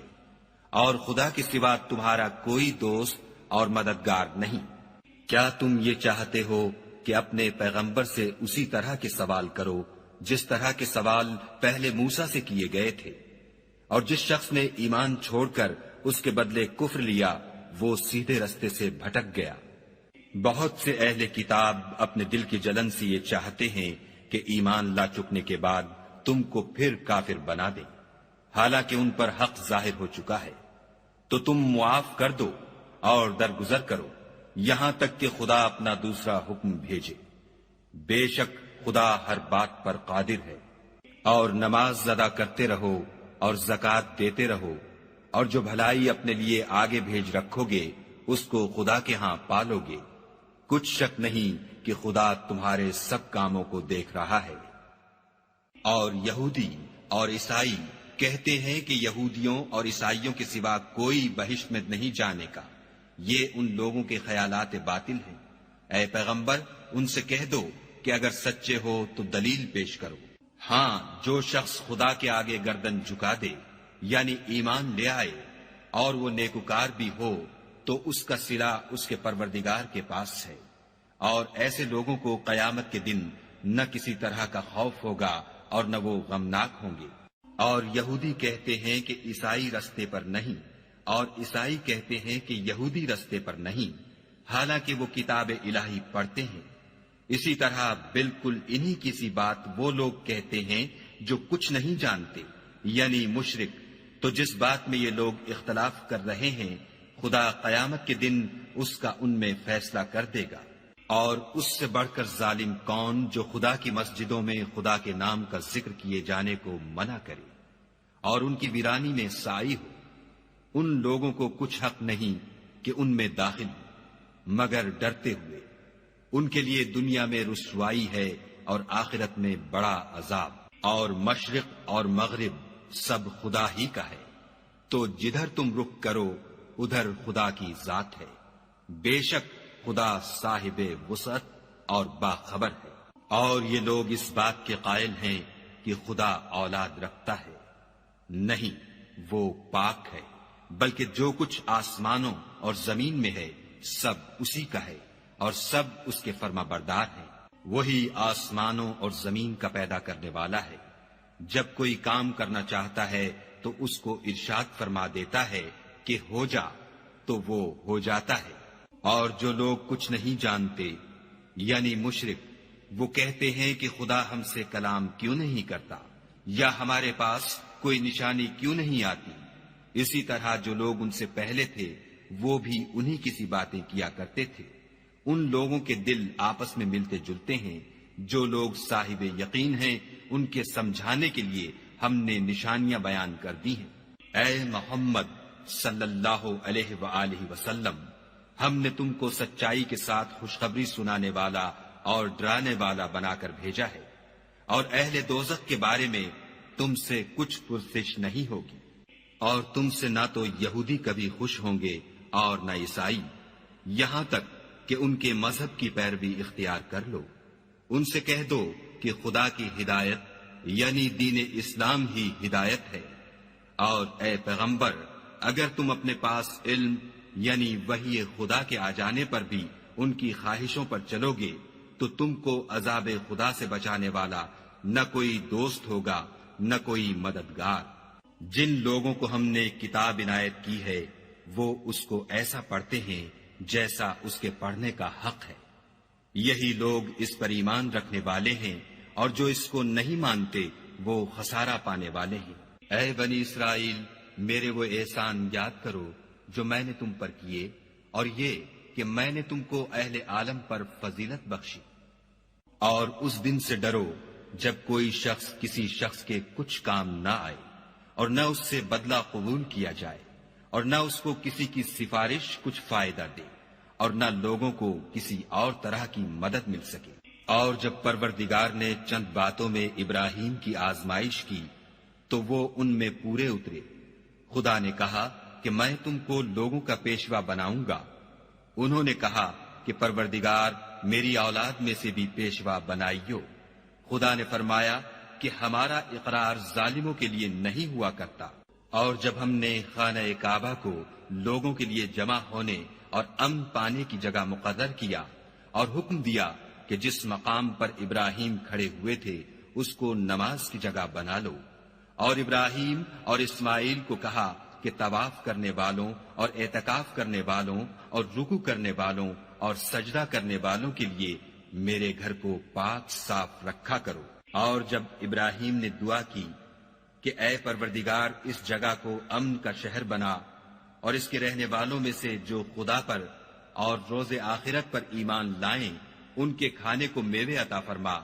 اور خدا کے سوا تمہارا کوئی دوست اور مددگار نہیں۔ کیا تم یہ چاہتے ہو کہ اپنے پیغمبر سے اسی طرح کے سوال کرو جس طرح کے سوال پہلے موسیٰ سے کیے گئے تھے؟ اور جس شخص نے ایمان چھوڑ کر اس کے بدلے کفر لیا وہ سیدھے رستے سے بھٹک گیا۔ بہت سے اہل کتاب اپنے دل کی جلن سے یہ چاہتے ہیں کہ ایمان لا چکنے کے بعد تم کو پھر کافر بنا دیں، حالانکہ ان پر حق ظاہر ہو چکا ہے۔ تو تم معاف کر دو اور درگزر کرو یہاں تک کہ خدا اپنا دوسرا حکم بھیجے۔ بے شک خدا ہر بات پر قادر ہے۔ اور نماز ادا کرتے رہو اور زکوٰۃ دیتے رہو، اور جو بھلائی اپنے لیے آگے بھیج رکھو گے اس کو خدا کے ہاں پالو گے، کچھ شک نہیں کہ خدا تمہارے سب کاموں کو دیکھ رہا ہے۔ اور یہودی اور عیسائی کہتے ہیں کہ یہودیوں اور عیسائیوں کے سوا کوئی بہشت میں نہیں جانے کا، یہ ان لوگوں کے خیالات باطل ہیں۔ اے پیغمبر ان سے کہہ دو کہ اگر سچے ہو تو دلیل پیش کرو۔ ہاں، جو شخص خدا کے آگے گردن جھکا دے یعنی ایمان لے آئے اور وہ نیکوکار بھی ہو تو اس کا صلہ اس کے پروردگار کے پاس ہے، اور ایسے لوگوں کو قیامت کے دن نہ کسی طرح کا خوف ہوگا اور نہ وہ غمناک ہوں گے۔ اور یہودی کہتے ہیں کہ عیسائی رستے پر نہیں، اور عیسائی کہتے ہیں کہ یہودی رستے پر نہیں، حالانکہ وہ کتاب الہی پڑھتے ہیں۔ اسی طرح بالکل انہی کی سی بات وہ لوگ کہتے ہیں جو کچھ نہیں جانتے، یعنی مشرک۔ تو جس بات میں یہ لوگ اختلاف کر رہے ہیں خدا قیامت کے دن اس کا ان میں فیصلہ کر دے گا۔ اور اس سے بڑھ کر ظالم کون جو خدا کی مسجدوں میں خدا کے نام کا ذکر کیے جانے کو منع کرے اور ان کی ویرانی میں سائی ہو۔ ان لوگوں کو کچھ حق نہیں کہ ان میں داخل ہو مگر ڈرتے ہوئے۔ ان کے لیے دنیا میں رسوائی ہے اور آخرت میں بڑا عذاب۔ اور مشرق اور مغرب سب خدا ہی کا ہے، تو جدھر تم رخ کرو ادھر خدا کی ذات ہے۔ بے شک خدا صاحب وسعت اور باخبر ہے۔ اور یہ لوگ اس بات کے قائل ہیں کہ خدا اولاد رکھتا ہے، نہیں، وہ پاک ہے، بلکہ جو کچھ آسمانوں اور زمین میں ہے سب اسی کا ہے، اور سب اس کے فرما بردار ہیں۔ وہی آسمانوں اور زمین کا پیدا کرنے والا ہے۔ جب کوئی کام کرنا چاہتا ہے تو اس کو ارشاد فرما دیتا ہے کہ ہو جا، تو وہ ہو جاتا ہے۔ اور جو لوگ کچھ نہیں جانتے یعنی مشرک، وہ کہتے ہیں کہ خدا ہم سے کلام کیوں نہیں کرتا، یا ہمارے پاس کوئی نشانی کیوں نہیں آتی۔ اسی طرح جو لوگ ان سے پہلے تھے وہ بھی انہی کی سی باتیں کیا کرتے تھے۔ ان لوگوں کے دل آپس میں ملتے جلتے ہیں۔ جو لوگ صاحب یقین ہیں ان کے سمجھانے کے لیے ہم نے نشانیاں بیان کر دی ہیں۔ اے محمد صلی اللہ علیہ وآلہ وسلم، ہم نے تم کو سچائی کے ساتھ خوشخبری سنانے والا اور ڈرانے والا بنا کر بھیجا ہے، اور اہل دوزخ کے بارے میں تم سے کچھ پرسش نہیں ہوگی، اور تم سے نہ تو یہودی کبھی خوش ہوں گے اور نہ عیسائی، یہاں تک کہ ان کے مذہب کی پیروی اختیار کر لو۔ ان سے کہہ دو کہ خدا کی ہدایت یعنی دین اسلام ہی ہدایت ہے، اور اے پیغمبر اگر تم اپنے پاس علم یعنی وحی خدا کے آ جانے پر بھی ان کی خواہشوں پر چلو گے تو تم کو عذاب خدا سے بچانے والا نہ کوئی دوست ہوگا نہ کوئی مددگار۔ جن لوگوں کو ہم نے کتاب عنایت کی ہے وہ اس کو ایسا پڑھتے ہیں جیسا اس کے پڑھنے کا حق ہے، یہی لوگ اس پر ایمان رکھنے والے ہیں، اور جو اس کو نہیں مانتے وہ خسارہ پانے والے ہیں۔ اے بنی اسرائیل، میرے وہ احسان یاد کرو جو میں نے تم پر کیے، اور یہ کہ میں نے تم کو اہل عالم پر فضیلت بخشی۔ اور اس دن سے ڈرو جب کوئی شخص کسی شخص کے کچھ کام نہ آئے، اور نہ اس سے بدلہ قبول کیا جائے، اور نہ اس کو کسی کی سفارش کچھ فائدہ دے، اور نہ لوگوں کو کسی اور طرح کی مدد مل سکے۔ اور جب پروردگار نے چند باتوں میں ابراہیم کی آزمائش کی تو وہ ان میں پورے اترے۔ خدا نے کہا کہ میں تم کو لوگوں کا پیشوا بناؤں گا۔ انہوں نے کہا کہ پروردگار میری اولاد میں سے بھی پیشوا بنائیو۔ خدا نے فرمایا کہ ہمارا اقرار ظالموں کے لیے نہیں ہوا کرتا۔ اور جب ہم نے خانہ کعبہ کو لوگوں کے لیے جمع ہونے اور امن پانے کی جگہ مقرر کیا اور حکم دیا کہ جس مقام پر ابراہیم کھڑے ہوئے تھے اس کو نماز کی جگہ بنا لو، اور ابراہیم اور اسماعیل کو کہا کہ طواف کرنے والوں اور اعتکاف کرنے والوں اور رکوع کرنے والوں اور سجدہ کرنے والوں کے لیے میرے گھر کو پاک صاف رکھا کرو۔ اور جب ابراہیم نے دعا کی کہ اے پروردگار اس جگہ کو امن کا شہر بنا، اور اس کے رہنے والوں میں سے جو خدا پر اور روز آخرت پر ایمان لائیں ان کے کھانے کو میوے عطا فرما،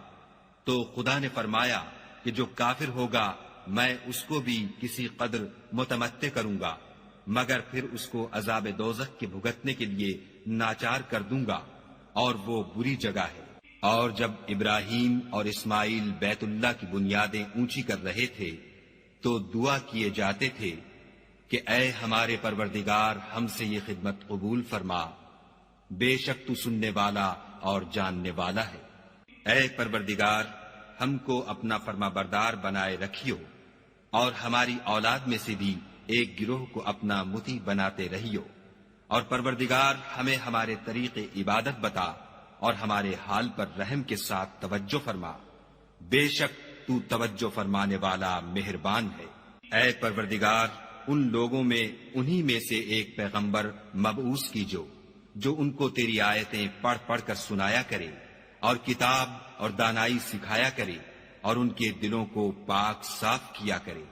تو خدا نے فرمایا کہ جو کافر ہوگا میں اس کو بھی کسی قدر متمتع کروں گا، مگر پھر اس کو عذاب دوزخ کے بھگتنے کے لیے ناچار کر دوں گا، اور وہ بری جگہ ہے۔ اور جب ابراہیم اور اسماعیل بیت اللہ کی بنیادیں اونچی کر رہے تھے تو دعا کیے جاتے تھے کہ اے ہمارے پروردگار ہم سے یہ خدمت قبول فرما، بے شک تو سننے والا اور جاننے والا ہے۔ اے پروردگار ہم کو اپنا فرما بردار بنائے رکھیو، اور ہماری اولاد میں سے بھی ایک گروہ کو اپنا مطیع بناتے رہیو، اور پروردگار ہمیں ہمارے طریق عبادت بتا اور ہمارے حال پر رحم کے ساتھ توجہ فرما، بے شک تو توجہ فرمانے والا مہربان ہے۔ اے پروردگار ان لوگوں میں انہی میں سے ایک پیغمبر مبعوث کیجو جو ان کو تیری آیتیں پڑھ پڑھ کر سنایا کرے اور کتاب اور دانائی سکھایا کرے اور ان کے دلوں کو پاک صاف کیا کرے،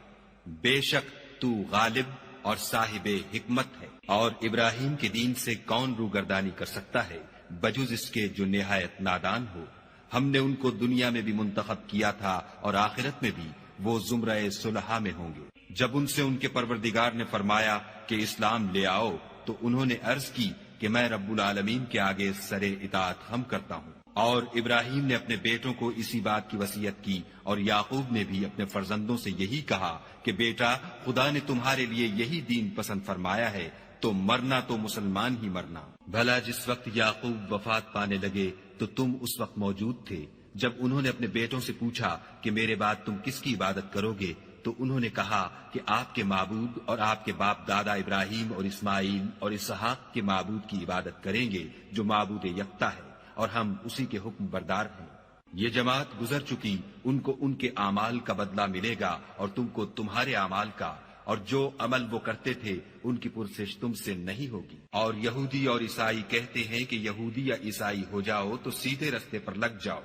بے شک تو غالب اور صاحب حکمت ہے۔ اور ابراہیم کے دین سے کون روگردانی کر سکتا ہے بجز اس کے جو نہایت نادان ہو۔ ہم نے ان کو دنیا میں بھی منتخب کیا تھا اور آخرت میں بھی وہ زمرہ صلحاء میں ہوں گے۔ جب ان سے ان کے پروردگار نے فرمایا کہ اسلام لے آؤ تو انہوں نے عرض کی کہ میں رب العالمین کے آگے سر اطاعت خم کرتا ہوں۔ اور ابراہیم نے اپنے بیٹوں کو اسی بات کی وصیت کی، اور یعقوب نے بھی اپنے فرزندوں سے یہی کہا کہ بیٹا خدا نے تمہارے لیے یہی دین پسند فرمایا ہے تو مرنا تو مسلمان ہی مرنا۔ بھلا جس وقت یعقوب وفات پانے لگے تو تم اس وقت موجود تھے جب انہوں نے اپنے بیٹوں سے پوچھا کہ میرے بعد تم کس کی عبادت کرو گے، تو انہوں نے کہا کہ آپ کے معبود اور آپ کے باپ دادا ابراہیم اور اسماعیل اور اسحاق کے معبود کی عبادت کریں گے جو معبود یکتا ہے، اور ہم اسی کے حکم بردار ہیں۔ یہ جماعت گزر چکی، ان کو ان کے اعمال کا بدلہ ملے گا اور تم کو تمہارے اعمال کا، اور جو عمل وہ کرتے تھے ان کی پرسش تم سے نہیں ہوگی۔ اور یہودی اور عیسائی کہتے ہیں کہ یہودی یا عیسائی ہو جاؤ تو سیدھے رستے پر لگ جاؤ۔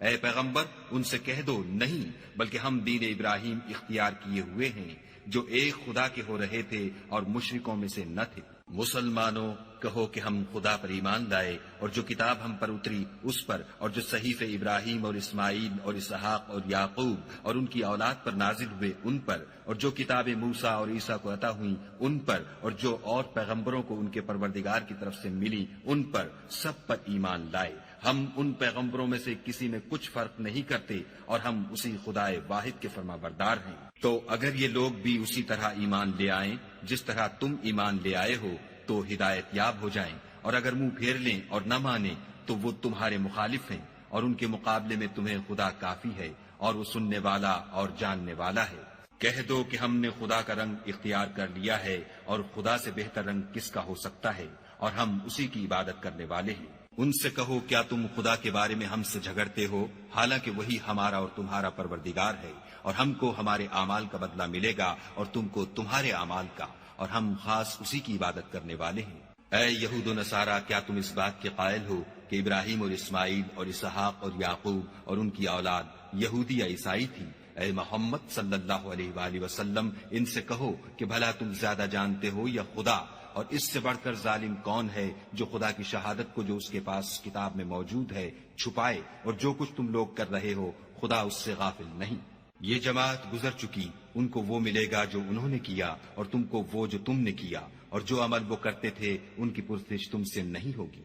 اے پیغمبر ان سے کہہ دو نہیں، بلکہ ہم دین ابراہیم اختیار کیے ہوئے ہیں جو ایک خدا کے ہو رہے تھے اور مشرکوں میں سے نہ تھے۔ مسلمانوں کہو کہ ہم خدا پر ایمان لائے اور جو کتاب ہم پر اتری اس پر، اور جو صحیفے ابراہیم اور اسماعیل اور اسحاق اور یعقوب اور ان کی اولاد پر نازل ہوئے ان پر، اور جو کتابیں موسیٰ اور عیسیٰ کو عطا ہوئیں ان پر، اور جو اور پیغمبروں کو ان کے پروردگار کی طرف سے ملی ان پر، سب پر ایمان لائے۔ ہم ان پیغمبروں میں سے کسی میں کچھ فرق نہیں کرتے، اور ہم اسی خدائے واحد کے فرما بردار ہیں۔ تو اگر یہ لوگ بھی اسی طرح ایمان لے آئیں جس طرح تم ایمان لے آئے ہو تو ہدایت یاب ہو جائیں، اور اگر منہ پھیر لیں اور نہ مانیں تو وہ تمہارے مخالف ہیں، اور ان کے مقابلے میں تمہیں خدا کافی ہے، اور وہ سننے والا اور جاننے والا ہے۔ کہہ دو کہ ہم نے خدا کا رنگ اختیار کر لیا ہے، اور خدا سے بہتر رنگ کس کا ہو سکتا ہے، اور ہم اسی کی عبادت کرنے والے ہیں۔ ان سے کہو کیا تم خدا کے بارے میں ہم سے جھگڑتے ہو، حالانکہ وہی ہمارا اور تمہارا پروردگار ہے، اور ہم کو ہمارے اعمال کا بدلہ ملے گا اور تم کو تمہارے اعمال کا، اور ہم خاص اسی کی عبادت کرنے والے ہیں۔ اے یہود و نصارہ، کیا تم اس بات کے قائل ہو کہ ابراہیم اور اسماعیل اور اسحاق اور یعقوب اور ان کی اولاد یہودی یا عیسائی تھی؟ اے محمد صلی اللہ علیہ وآلہ وسلم، ان سے کہو کہ بھلا تم زیادہ جانتے ہو یا خدا؟ اور اس سے بڑھ کر ظالم کون ہے جو خدا کی شہادت کو جو اس کے پاس کتاب میں موجود ہے چھپائے، اور جو کچھ تم لوگ کر رہے ہو خدا اس سے غافل نہیں۔ یہ جماعت گزر چکی، ان کو وہ ملے گا جو انہوں نے کیا، اور تم کو وہ جو تم نے کیا، اور جو عمل وہ کرتے تھے ان کی پرسش تم سے نہیں ہوگی۔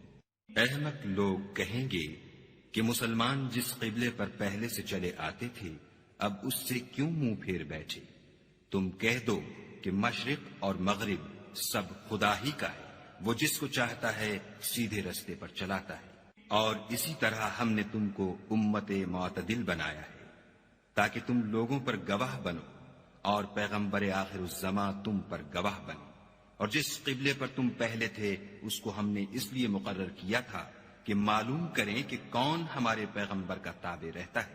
احمق لوگ کہیں گے کہ مسلمان جس قبلے پر پہلے سے چلے آتے تھے اب اس سے کیوں منہ پھیر بیٹھے؟ تم کہہ دو کہ مشرق اور مغرب سب خدا ہی کا ہے، وہ جس کو چاہتا ہے سیدھے رستے پر چلاتا ہے، اور اسی طرح ہم نے تم کو امت معتدل بنایا ہے تاکہ تم لوگوں پر گواہ بنو، اور پیغمبر آخر الزماں تم پر گواہ بنے۔ اور جس قبلے پر تم پہلے تھے اس کو ہم نے اس لیے مقرر کیا تھا کہ معلوم کریں کہ کون ہمارے پیغمبر کا تابع رہتا ہے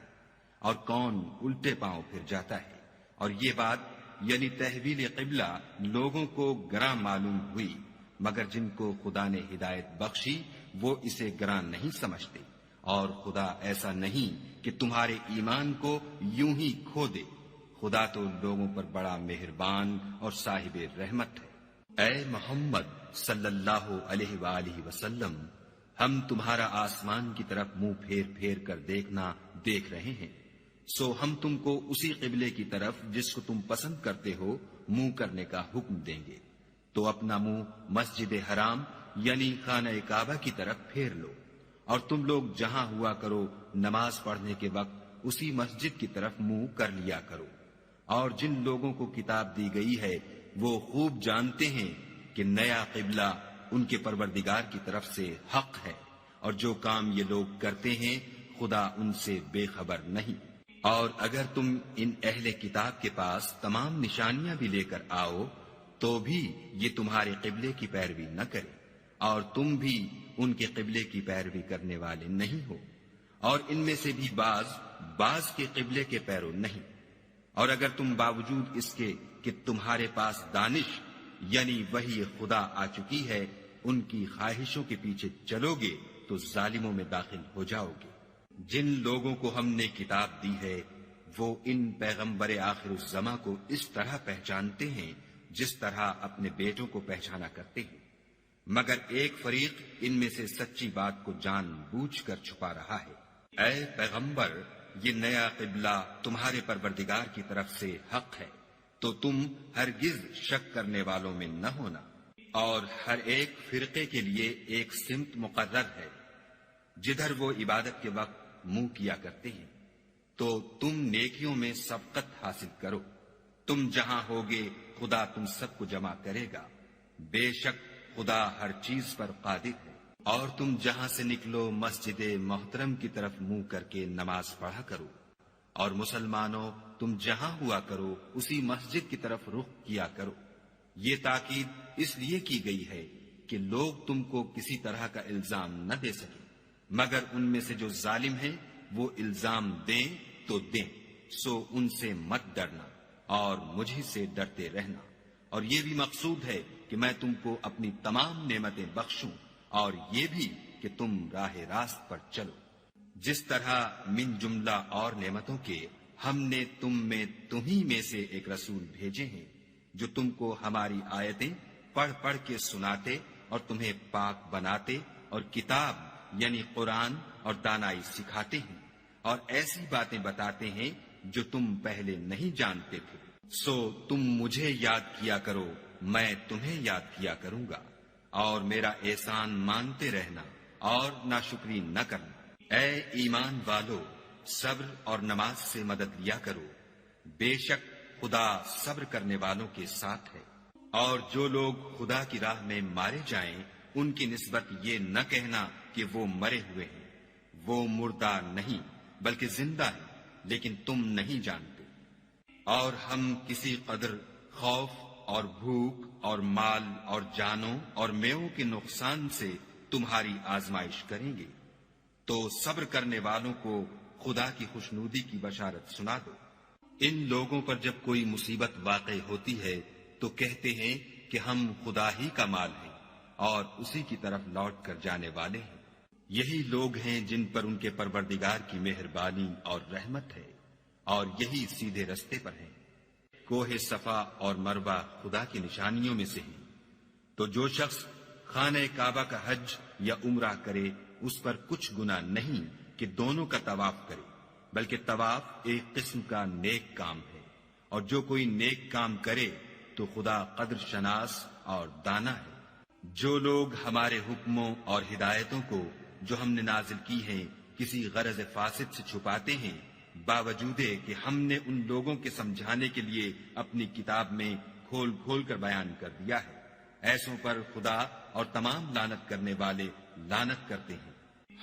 اور کون الٹے پاؤں پھر جاتا ہے۔ اور یہ بات یعنی تحویل قبلہ لوگوں کو گراں معلوم ہوئی، مگر جن کو خدا نے ہدایت بخشی وہ اسے گراں نہیں سمجھتے، اور خدا ایسا نہیں کہ تمہارے ایمان کو یوں ہی کھو دے۔ خدا تو لوگوں پر بڑا مہربان اور صاحب رحمت ہے۔ اے محمد صلی اللہ علیہ وآلہ وسلم، ہم تمہارا آسمان کی طرف منہ پھیر پھیر کر دیکھنا دیکھ رہے ہیں، سو ہم تم کو اسی قبلے کی طرف جس کو تم پسند کرتے ہو منہ کرنے کا حکم دیں گے۔ تو اپنا منہ مسجد حرام یعنی خانہ کعبہ کی طرف پھیر لو، اور تم لوگ جہاں ہوا کرو نماز پڑھنے کے وقت اسی مسجد کی طرف منہ کر لیا کرو۔ اور جن لوگوں کو کتاب دی گئی ہے وہ خوب جانتے ہیں کہ نیا قبلہ ان کے پروردگار کی طرف سے حق ہے، اور جو کام یہ لوگ کرتے ہیں خدا ان سے بے خبر نہیں۔ اور اگر تم ان اہل کتاب کے پاس تمام نشانیاں بھی لے کر آؤ تو بھی یہ تمہارے قبلے کی پیروی نہ کرے، اور تم بھی ان کے قبلے کی پیروی کرنے والے نہیں ہو، اور ان میں سے بھی بعض کے قبلے کے پیرو نہیں۔ اور اگر تم باوجود اس کے کہ تمہارے پاس دانش یعنی وحی خدا آ چکی ہے ان کی خواہشوں کے پیچھے چلو گے تو ظالموں میں داخل ہو جاؤ گے۔ جن لوگوں کو ہم نے کتاب دی ہے وہ ان پیغمبر آخر الزماں کو اس طرح پہچانتے ہیں جس طرح اپنے بیٹوں کو پہچانا کرتے ہیں، مگر ایک فریق ان میں سے سچی بات کو جان بوجھ کر چھپا رہا ہے۔ اے پیغمبر، یہ نیا قبلہ تمہارے پروردگار کی طرف سے حق ہے، تو تم ہرگز شک کرنے والوں میں نہ ہونا، اور ہر ایک فرقے کے لیے ایک سمت مقرر ہے جدھر وہ عبادت کے وقت منہ کیا کرتے ہیں، تو تم نیکیوں میں سبقت حاصل کرو۔ تم جہاں ہوگے خدا تم سب کو جمع کرے گا، بے شک خدا ہر چیز پر قادر ہے۔ اور تم جہاں سے نکلو مسجد محترم کی طرف منہ کر کے نماز پڑھا کرو، اور مسلمانوں تم جہاں ہوا کرو اسی مسجد کی طرف رخ کیا کرو۔ یہ تاکید اس لیے کی گئی ہے کہ لوگ تم کو کسی طرح کا الزام نہ دے سکیں، مگر ان میں سے جو ظالم ہیں وہ الزام دیں تو دیں، سو ان سے مت ڈرنا اور مجھے سے ڈرتے رہنا۔ اور یہ بھی مقصود ہے کہ میں تم کو اپنی تمام نعمتیں بخشوں، اور یہ بھی کہ تم راہ راست پر چلو۔ جس طرح من جملہ اور نعمتوں کے ہم نے تمہیں میں سے ایک رسول بھیجے ہیں جو تم کو ہماری آیتیں پڑھ پڑھ کے سناتے اور تمہیں پاک بناتے اور کتاب یعنی قرآن اور دانائی سکھاتے ہیں اور ایسی باتیں بتاتے ہیں جو تم پہلے نہیں جانتے تھے۔ سو تم مجھے یاد کیا کرو، میں تمہیں یاد کیا کروں گا، اور میرا احسان مانتے رہنا اور ناشکری نہ کرنا۔ اے ایمان والو، صبر اور نماز سے مدد لیا کرو، بے شک خدا صبر کرنے والوں کے ساتھ ہے۔ اور جو لوگ خدا کی راہ میں مارے جائیں ان کی نسبت یہ نہ کہنا کہ وہ مرے ہوئے ہیں، وہ مردہ نہیں بلکہ زندہ ہیں، لیکن تم نہیں جانتے۔ اور ہم کسی قدر خوف اور بھوک اور مال اور جانوں اور میووں کے نقصان سے تمہاری آزمائش کریں گے، تو صبر کرنے والوں کو خدا کی خوشنودی کی بشارت سنا دو۔ ان لوگوں پر جب کوئی مصیبت واقع ہوتی ہے تو کہتے ہیں کہ ہم خدا ہی کا مال ہیں اور اسی کی طرف لوٹ کر جانے والے ہیں۔ یہی لوگ ہیں جن پر ان کے پروردگار کی مہربانی اور رحمت ہے، اور یہی سیدھے رستے پر ہیں۔ کوہ صفا اور مروہ خدا کی نشانیوں میں سے ہیں، تو جو شخص خانہ کعبہ کا حج یا عمرہ کرے اس پر کچھ گناہ نہیں کہ دونوں کا طواف کرے، بلکہ طواف ایک قسم کا نیک کام ہے، اور جو کوئی نیک کام کرے تو خدا قدر شناس اور دانا ہے۔ جو لوگ ہمارے حکموں اور ہدایتوں کو جو ہم نے نازل کی ہیں کسی غرض فاسد سے چھپاتے ہیں، باوجود کہ ہم نے ان لوگوں کے سمجھانے کے لیے اپنی کتاب میں کھول کھول کر بیان کر دیا ہے، ایسوں پر خدا اور تمام لعنت کرنے والے لعنت کرتے ہیں۔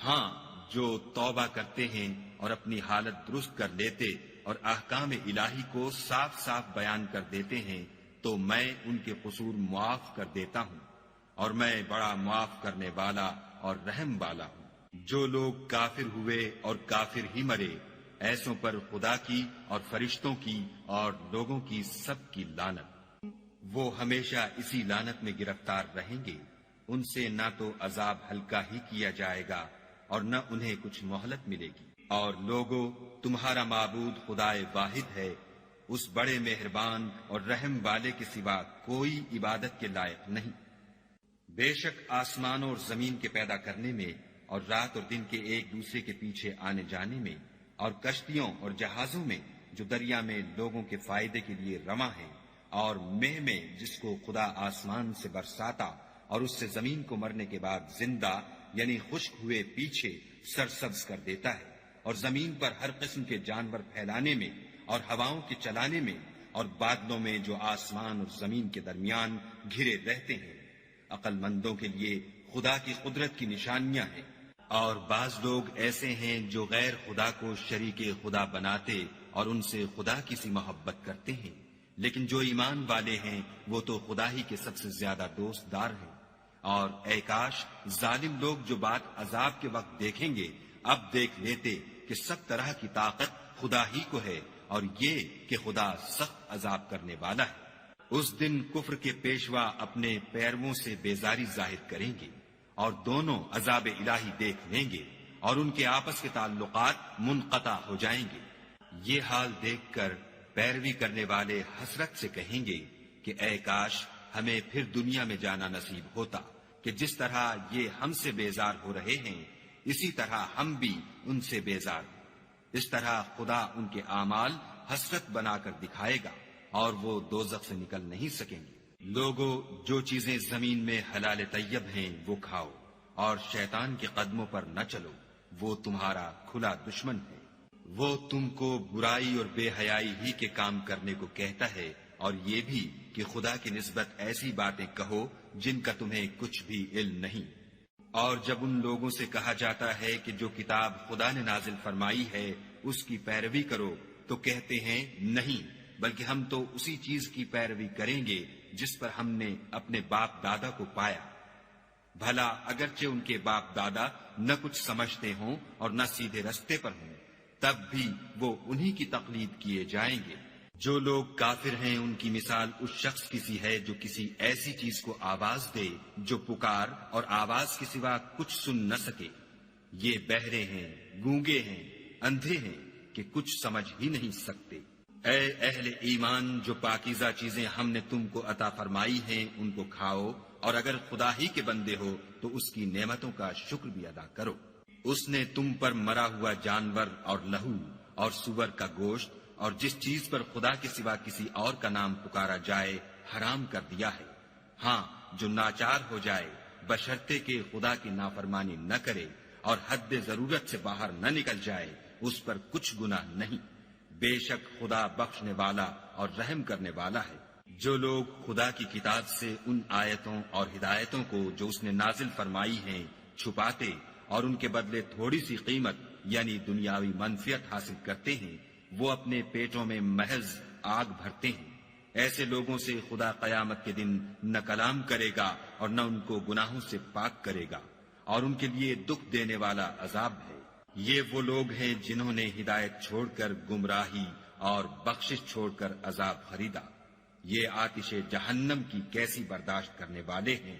ہاں، جو توبہ کرتے ہیں اور اپنی حالت درست کر لیتے اور احکام الہی کو صاف صاف بیان کر دیتے ہیں تو میں ان کے قصور معاف کر دیتا ہوں، اور میں بڑا معاف کرنے والا اور رحم والا ہوں۔ جو لوگ کافر ہوئے اور کافر ہی مرے، ایسوں پر خدا کی اور فرشتوں کی اور لوگوں کی سب کی لعنت۔ وہ ہمیشہ اسی لعنت میں گرفتار رہیں گے، ان سے نہ تو عذاب ہلکا ہی کیا جائے گا اور نہ انہیں کچھ مہلت ملے گی۔ اور لوگو، تمہارا معبود خدائے واحد ہے، اس بڑے مہربان اور رحم والے کے سوا کوئی عبادت کے لائق نہیں۔ بے شک آسمانوں اور زمین کے پیدا کرنے میں اور رات اور دن کے ایک دوسرے کے پیچھے آنے جانے میں اور کشتیوں اور جہازوں میں جو دریا میں لوگوں کے فائدے کے لیے رواں ہیں، اور مہ میں جس کو خدا آسمان سے برساتا اور اس سے زمین کو مرنے کے بعد زندہ یعنی خشک ہوئے پیچھے سرسبز کر دیتا ہے، اور زمین پر ہر قسم کے جانور پھیلانے میں اور ہواؤں کے چلانے میں اور بادلوں میں جو آسمان اور زمین کے درمیان گھرے رہتے ہیں۔ عقل مندوں کے لیے خدا کی قدرت کی نشانیاں ہیں۔ اور بعض لوگ ایسے ہیں جو غیر خدا کو شریک خدا بناتے اور ان سے خدا کی سی محبت کرتے ہیں، لیکن جو ایمان والے ہیں وہ تو خدا ہی کے سب سے زیادہ دوست دار ہیں۔ اور اے کاش ظالم لوگ جو بات عذاب کے وقت دیکھیں گے اب دیکھ لیتے کہ سب طرح کی طاقت خدا ہی کو ہے، اور یہ کہ خدا سخت عذاب کرنے والا ہے۔ اس دن کفر کے پیشوا اپنے پیرووں سے بیزاری ظاہر کریں گے، اور دونوں عذاب الہی دیکھ لیں گے، اور ان کے آپس کے تعلقات منقطع ہو جائیں گے۔ یہ حال دیکھ کر پیروی کرنے والے حسرت سے کہیں گے کہ اے کاش ہمیں پھر دنیا میں جانا نصیب ہوتا، کہ جس طرح یہ ہم سے بیزار ہو رہے ہیں اسی طرح ہم بھی ان سے بیزار ہیں۔ اس طرح خدا ان کے اعمال حسرت بنا کر دکھائے گا، اور وہ دوزخ سے نکل نہیں سکیں گے۔ لوگو، جو چیزیں زمین میں حلال طیب ہیں وہ کھاؤ، اور شیطان کے قدموں پر نہ چلو، وہ تمہارا کھلا دشمن ہے۔ وہ تم کو برائی اور بے حیائی ہی کے کام کرنے کو کہتا ہے، اور یہ بھی کہ خدا کی نسبت ایسی باتیں کہو جن کا تمہیں کچھ بھی علم نہیں۔ اور جب ان لوگوں سے کہا جاتا ہے کہ جو کتاب خدا نے نازل فرمائی ہے اس کی پیروی کرو، تو کہتے ہیں نہیں، بلکہ ہم تو اسی چیز کی پیروی کریں گے جس پر ہم نے اپنے باپ دادا کو پایا۔ بھلا اگرچہ ان کے باپ دادا نہ کچھ سمجھتے ہوں اور نہ سیدھے رستے پر ہوں، تب بھی وہ انہی کی تقلید کیے جائیں گے۔ جو لوگ کافر ہیں ان کی مثال اس شخص کی سی ہے جو کسی ایسی چیز کو آواز دے جو پکار اور آواز کے سوا کچھ سن نہ سکے۔ یہ بہرے ہیں، گونگے ہیں، اندھے ہیں کہ کچھ سمجھ ہی نہیں سکتے۔ اے اہل ایمان، جو پاکیزہ چیزیں ہم نے تم کو عطا فرمائی ہیں ان کو کھاؤ، اور اگر خدا ہی کے بندے ہو تو اس کی نعمتوں کا شکر بھی ادا کرو۔ اس نے تم پر مرا ہوا جانور اور لہو اور سور کا گوشت اور جس چیز پر خدا کے سوا کسی اور کا نام پکارا جائے حرام کر دیا ہے۔ ہاں، جو ناچار ہو جائے بشرطے کہ خدا کی نافرمانی نہ کرے اور حد ضرورت سے باہر نہ نکل جائے، اس پر کچھ گناہ نہیں۔ بے شک خدا بخشنے والا اور رحم کرنے والا ہے۔ جو لوگ خدا کی کتاب سے ان آیتوں اور ہدایتوں کو جو اس نے نازل فرمائی ہیں چھپاتے اور ان کے بدلے تھوڑی سی قیمت یعنی دنیاوی منفعت حاصل کرتے ہیں، وہ اپنے پیٹوں میں محض آگ بھرتے ہیں۔ ایسے لوگوں سے خدا قیامت کے دن نہ کلام کرے گا اور نہ ان کو گناہوں سے پاک کرے گا، اور ان کے لیے دکھ دینے والا عذاب ہے۔ یہ وہ لوگ ہیں جنہوں نے ہدایت چھوڑ کر گمراہی اور بخشش چھوڑ کر عذاب خریدا۔ یہ آتش جہنم کی کیسی برداشت کرنے والے ہیں۔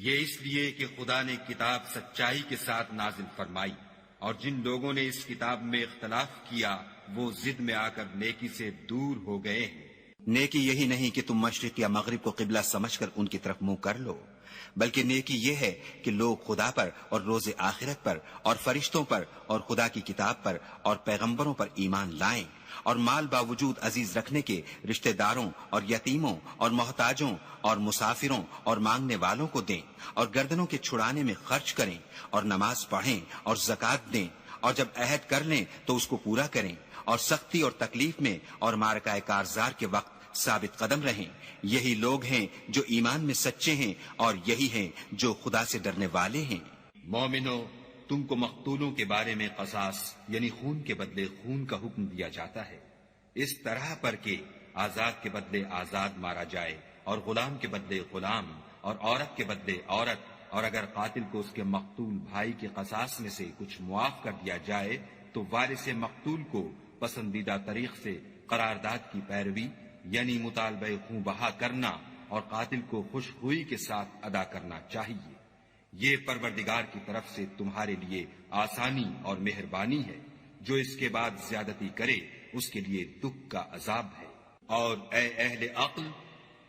یہ اس لیے کہ خدا نے کتاب سچائی کے ساتھ نازل فرمائی، اور جن لوگوں نے اس کتاب میں اختلاف کیا وہ ضد میں آ کر نیکی سے دور ہو گئے ہیں۔
نیکی یہی نہیں کہ تم مشرق یا مغرب کو قبلہ سمجھ کر ان کی طرف منہ کر لو، بلکہ نیکی یہ ہے کہ لوگ خدا پر اور روز آخرت پر اور فرشتوں پر اور خدا کی کتاب پر اور پیغمبروں پر ایمان لائیں، اور مال باوجود عزیز رکھنے کے رشتہ داروں اور یتیموں اور محتاجوں اور مسافروں اور مانگنے والوں کو دیں، اور گردنوں کے چھڑانے میں خرچ کریں، اور نماز پڑھیں اور زکوٰۃ دیں، اور جب عہد کر لیں تو اس کو پورا کریں، اور سختی اور تکلیف میں اور معرکہ کارزار کے وقت ثابت قدم رہیں۔ یہی لوگ ہیں جو ایمان میں سچے ہیں، اور یہی ہیں جو خدا سے ڈرنے والے ہیں۔
مومنو، تم کو مقتولوں کے بارے میں قصاص یعنی خون کے بدلے خون کا حکم دیا جاتا ہے، اس طرح پر کہ آزاد کے بدلے آزاد مارا جائے، اور غلام کے بدلے غلام، اور عورت کے بدلے عورت، اور اگر قاتل کو اس کے مقتول بھائی کے قصاص میں سے کچھ معاف کر دیا جائے تو وارث مقتول کو پسندیدہ طریق سے قرارداد کی پیروی یعنی مطالبہ خون بہا کرنا اور قاتل کو خوش خوئی کے ساتھ ادا کرنا چاہیے۔ یہ پروردگار کی طرف سے تمہارے لیے آسانی اور مہربانی ہے۔ جو اس کے بعد زیادتی کرے اس کے لیے دکھ کا عذاب ہے۔ اور اے اہل عقل،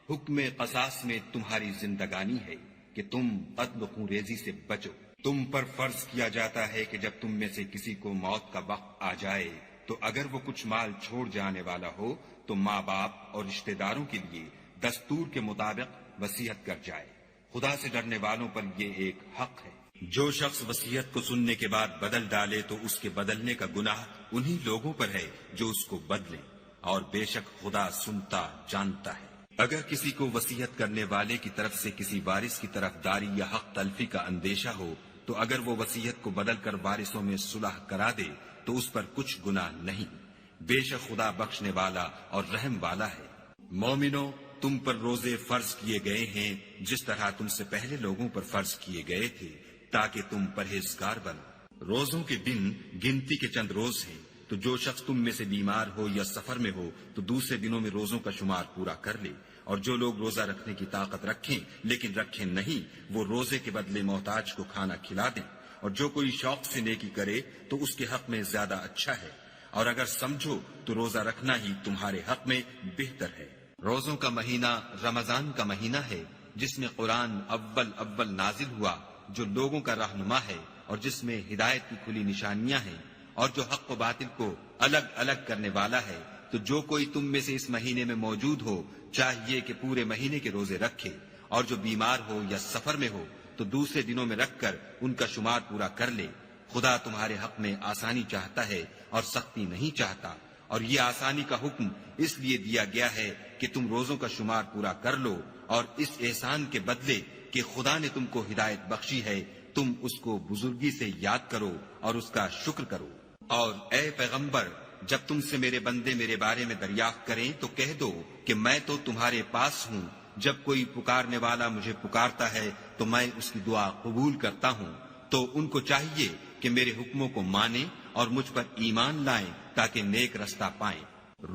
حکم قصاص میں تمہاری زندگانی ہے کہ تم قتل و خون ریزی سے بچو۔ تم پر فرض کیا جاتا ہے کہ جب تم میں سے کسی کو موت کا وقت آ جائے تو اگر وہ کچھ مال چھوڑ جانے والا ہو تو ماں باپ اور رشتہ داروں کے لیے دستور کے مطابق وصیت کر جائے۔ خدا سے ڈرنے والوں پر یہ ایک حق ہے۔ جو شخص وصیت کو سننے کے بعد بدل ڈالے تو اس کے بدلنے کا گناہ انہی لوگوں پر ہے جو اس کو بدلیں، اور بے شک خدا سنتا جانتا ہے۔ اگر کسی کو وصیت کرنے والے کی طرف سے کسی وارث کی طرف داری یا حق تلفی کا اندیشہ ہو تو اگر وہ وصیت کو بدل کر وارثوں میں صلح کرا دے تو اس پر کچھ گناہ نہیں، بے شک خدا بخشنے والا اور رحم والا ہے۔ مومنو، تم پر روزے فرض کیے گئے ہیں جس طرح تم سے پہلے لوگوں پر فرض کیے گئے تھے تاکہ تم پرہیزگار بنو۔ روزوں کے دن گنتی کے چند روز ہیں، تو جو شخص تم میں سے بیمار ہو یا سفر میں ہو تو دوسرے دنوں میں روزوں کا شمار پورا کر لے، اور جو لوگ روزہ رکھنے کی طاقت رکھیں لیکن رکھیں نہیں وہ روزے کے بدلے محتاج کو کھانا کھلا دیں، اور جو کوئی شوق سے نیکی کرے تو اس کے حق میں زیادہ اچھا ہے، اور اگر سمجھو تو روزہ رکھنا ہی تمہارے حق میں بہتر ہے۔ روزوں کا مہینہ رمضان کا مہینہ ہے جس میں قرآن اول نازل ہوا، جو لوگوں کا رہنما ہے اور جس میں ہدایت کی کھلی نشانیاں ہیں، اور جو حق و باطل کو الگ الگ کرنے والا ہے۔ تو جو کوئی تم میں سے اس مہینے میں موجود ہو چاہیے کہ پورے مہینے کے روزے رکھے، اور جو بیمار ہو یا سفر میں ہو تو دوسرے دنوں میں رکھ کر ان کا شمار پورا کر لے۔ خدا تمہارے حق میں آسانی چاہتا ہے اور سختی نہیں چاہتا، اور یہ آسانی کا حکم اس لیے دیا گیا ہے کہ تم روزوں کا شمار پورا کر لو، اور اس احسان کے بدلے کہ خدا نے تم کو ہدایت بخشی ہے تم اس کو بزرگی سے یاد کرو اور اس کا شکر کرو۔ اور اے پیغمبر، جب تم سے میرے بندے میرے بارے میں دریافت کریں تو کہہ دو کہ میں تو تمہارے پاس ہوں، جب کوئی پکارنے والا مجھے پکارتا ہے تو میں اس کی دعا قبول کرتا ہوں۔ تو ان کو چاہیے کہ میرے حکموں کو مانیں اور مجھ پر ایمان لائیں تاکہ نیک رستہ پائیں۔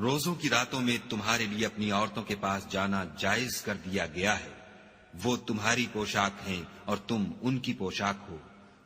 روزوں کی راتوں میں تمہارے لیے اپنی عورتوں کے پاس جانا جائز کر دیا گیا ہے، وہ تمہاری پوشاک ہیں اور تم ان کی پوشاک ہو۔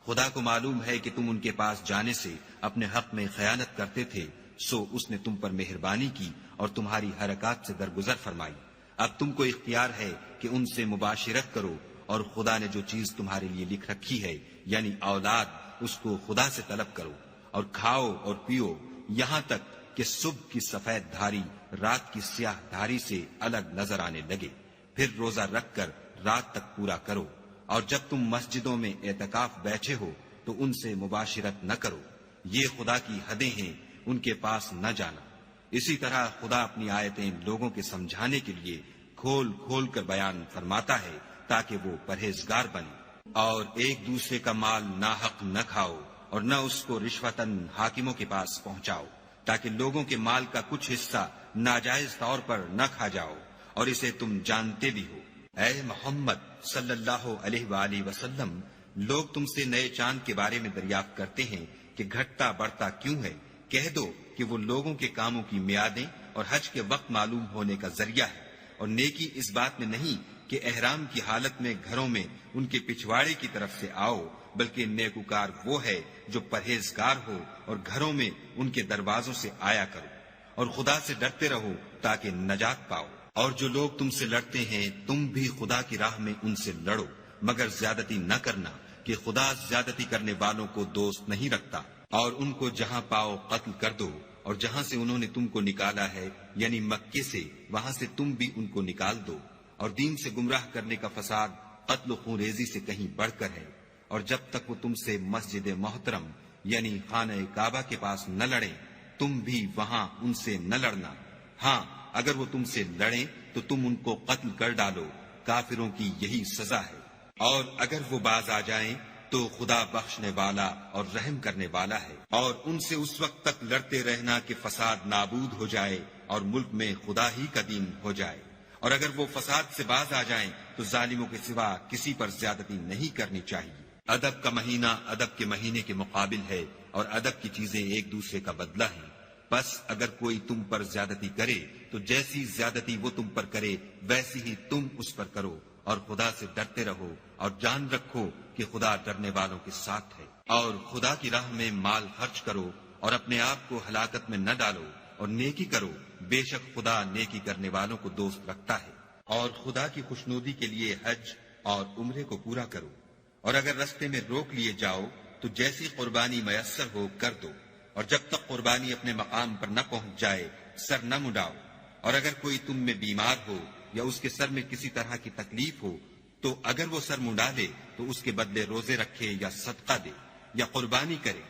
خدا کو معلوم ہے کہ تم ان کے پاس جانے سے اپنے حق میں خیانت کرتے تھے،
سو اس نے تم پر مہربانی کی اور تمہاری حرکات سے درگزر فرمائی۔ اب تم کو اختیار ہے کہ ان سے مباشرت کرو، اور خدا نے جو چیز تمہارے لیے لکھ رکھی ہے یعنی اولاد، اس کو خدا سے طلب کرو، اور کھاؤ اور پیو یہاں تک کہ صبح کی سفید دھاری رات کی سیاہ دھاری سے الگ نظر آنے لگے، پھر روزہ رکھ کر رات تک پورا کرو، اور جب تم مسجدوں میں اعتکاف بیٹھے ہو تو ان سے مباشرت نہ کرو، یہ خدا کی حدیں ہیں، ان کے پاس نہ جانا۔ اسی طرح خدا اپنی آیتیں لوگوں کے سمجھانے کے لیے کھول کھول کر بیان فرماتا ہے تاکہ وہ پرہیزگار بنے۔ اور ایک دوسرے کا مال ناحق نہ کھاؤ، اور نہ اس کو رشوتاً حاکموں کے پاس پہنچاؤ، تاکہ لوگوں کے مال کا کچھ حصہ ناجائز طور پر نہ کھا جاؤ، اور اسے تم جانتے بھی ہو۔ اے محمد صلی اللہ علیہ وآلہ وسلم، لوگ تم سے نئے چاند کے بارے میں دریافت کرتے ہیں کہ گھٹتا بڑھتا کیوں ہے؟ کہہ دو کہ وہ لوگوں کے کاموں کی میعادیں اور حج کے وقت معلوم ہونے کا ذریعہ ہے، اور نیکی اس بات میں نہیں کہ احرام کی حالت میں گھروں میں ان کے پچھواڑے کی طرف سے آؤ، بلکہ نیکوکار وہ ہے جو پرہیزگار ہو اور گھروں میں ان کے دروازوں سے آیا کرو، اور خدا سے ڈرتے رہو تاکہ نجات پاؤ۔ اور جو لوگ تم سے لڑتے ہیں تم بھی خدا کی راہ میں ان سے لڑو، مگر زیادتی نہ کرنا، کہ خدا زیادتی کرنے والوں کو دوست نہیں رکھتا۔ اور ان کو جہاں پاؤ قتل کر دو، اور جہاں سے انہوں نے تم کو نکالا ہے یعنی مکے سے، وہاں سے تم بھی ان کو نکال دو۔ اور دین سے گمراہ کرنے کا فساد قتل و خون ریزی سے کہیں بڑھ کر ہے۔ اور جب تک وہ تم سے مسجد محترم یعنی خانہ کعبہ کے پاس نہ لڑیں، تم بھی وہاں ان سے نہ لڑنا۔ ہاں اگر وہ تم سے لڑیں تو تم ان کو قتل کر ڈالو، کافروں کی یہی سزا ہے۔ اور اگر وہ باز آ جائیں تو خدا بخشنے والا اور رحم کرنے والا ہے۔ اور ان سے اس وقت تک لڑتے رہنا کہ فساد نابود ہو جائے اور ملک میں خدا ہی کا دین ہو جائے۔ اور اگر وہ فساد سے باز آ جائیں تو ظالموں کے سوا کسی پر زیادتی نہیں کرنی چاہیے۔ ادب کا مہینہ ادب کے مہینے کے مقابل ہے، اور ادب کی چیزیں ایک دوسرے کا بدلہ ہیں۔ بس اگر کوئی تم پر زیادتی کرے تو جیسی زیادتی وہ تم پر کرے ویسی ہی تم اس پر کرو، اور خدا سے ڈرتے رہو، اور جان رکھو کہ خدا ڈرنے والوں کے ساتھ ہے۔ اور خدا کی راہ میں مال خرچ کرو، اور اپنے آپ کو ہلاکت میں نہ ڈالو، اور نیکی کرو، بے شک خدا نیکی کرنے والوں کو دوست رکھتا ہے۔ اور خدا کی خوشنودی کے لیے حج اور عمرے کو پورا کرو، اور اگر رستے میں روک لیے جاؤ تو جیسی قربانی میسر ہو کر دو، اور جب تک قربانی اپنے مقام پر نہ پہنچ جائے سر نہ مڈاؤ۔ اور اگر کوئی تم میں بیمار ہو یا اس کے سر میں کسی طرح کی تکلیف ہو تو اگر وہ سر منڈا لے تو اس کے بدلے روزے رکھے یا صدقہ دے یا قربانی کرے۔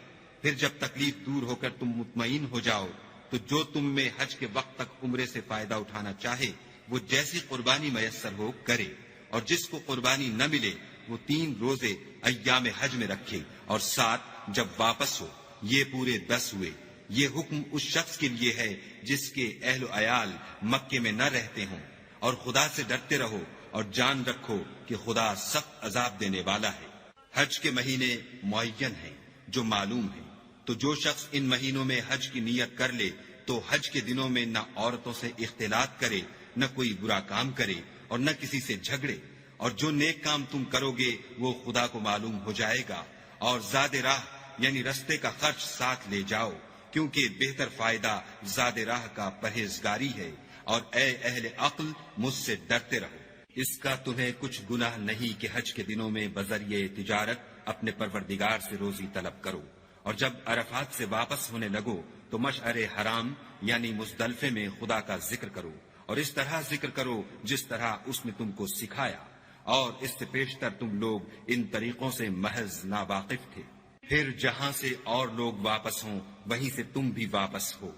پھر جب تکلیف دور ہو کر تم مطمئن ہو جاؤ تو جو تم میں حج کے وقت تک عمرے سے فائدہ اٹھانا چاہے وہ جیسی قربانی میسر ہو کرے، اور جس کو قربانی نہ ملے وہ 3 روزے ایام حج میں رکھے، اور 7 جب واپس ہو، یہ پورے 10 ہوئے۔ یہ حکم اس شخص کے لیے ہے جس کے اہل و عیال مکے میں نہ رہتے ہوں۔ اور خدا سے ڈرتے رہو اور جان رکھو کہ خدا سخت عذاب دینے والا ہے۔ حج کے مہینے معین ہیں جو معلوم ہیں، تو جو شخص ان مہینوں میں حج کی نیت کر لے تو حج کے دنوں میں نہ عورتوں سے اختلاط کرے، نہ کوئی برا کام کرے، اور نہ کسی سے جھگڑے۔ اور جو نیک کام تم کرو گے وہ خدا کو معلوم ہو جائے گا۔ اور زاد راہ یعنی رستے کا خرچ ساتھ لے جاؤ، کیونکہ بہتر فائدہ زاد راہ کا پرہیزگاری ہے۔ اور اے اہل عقل، مجھ سے ڈرتے رہو۔ اس کا تمہیں کچھ گناہ نہیں کہ حج کے دنوں میں بذریعہ تجارت اپنے پروردگار سے روزی طلب کرو، اور جب عرفات سے واپس ہونے لگو تو مشعر حرام یعنی مزدلفے میں خدا کا ذکر کرو، اور اس طرح ذکر کرو جس طرح اس نے تم کو سکھایا، اور اس سے پیشتر تم لوگ ان طریقوں سے محض ناواقف تھے۔ پھر جہاں سے اور لوگ واپس ہوں وہیں سے تم بھی واپس ہو،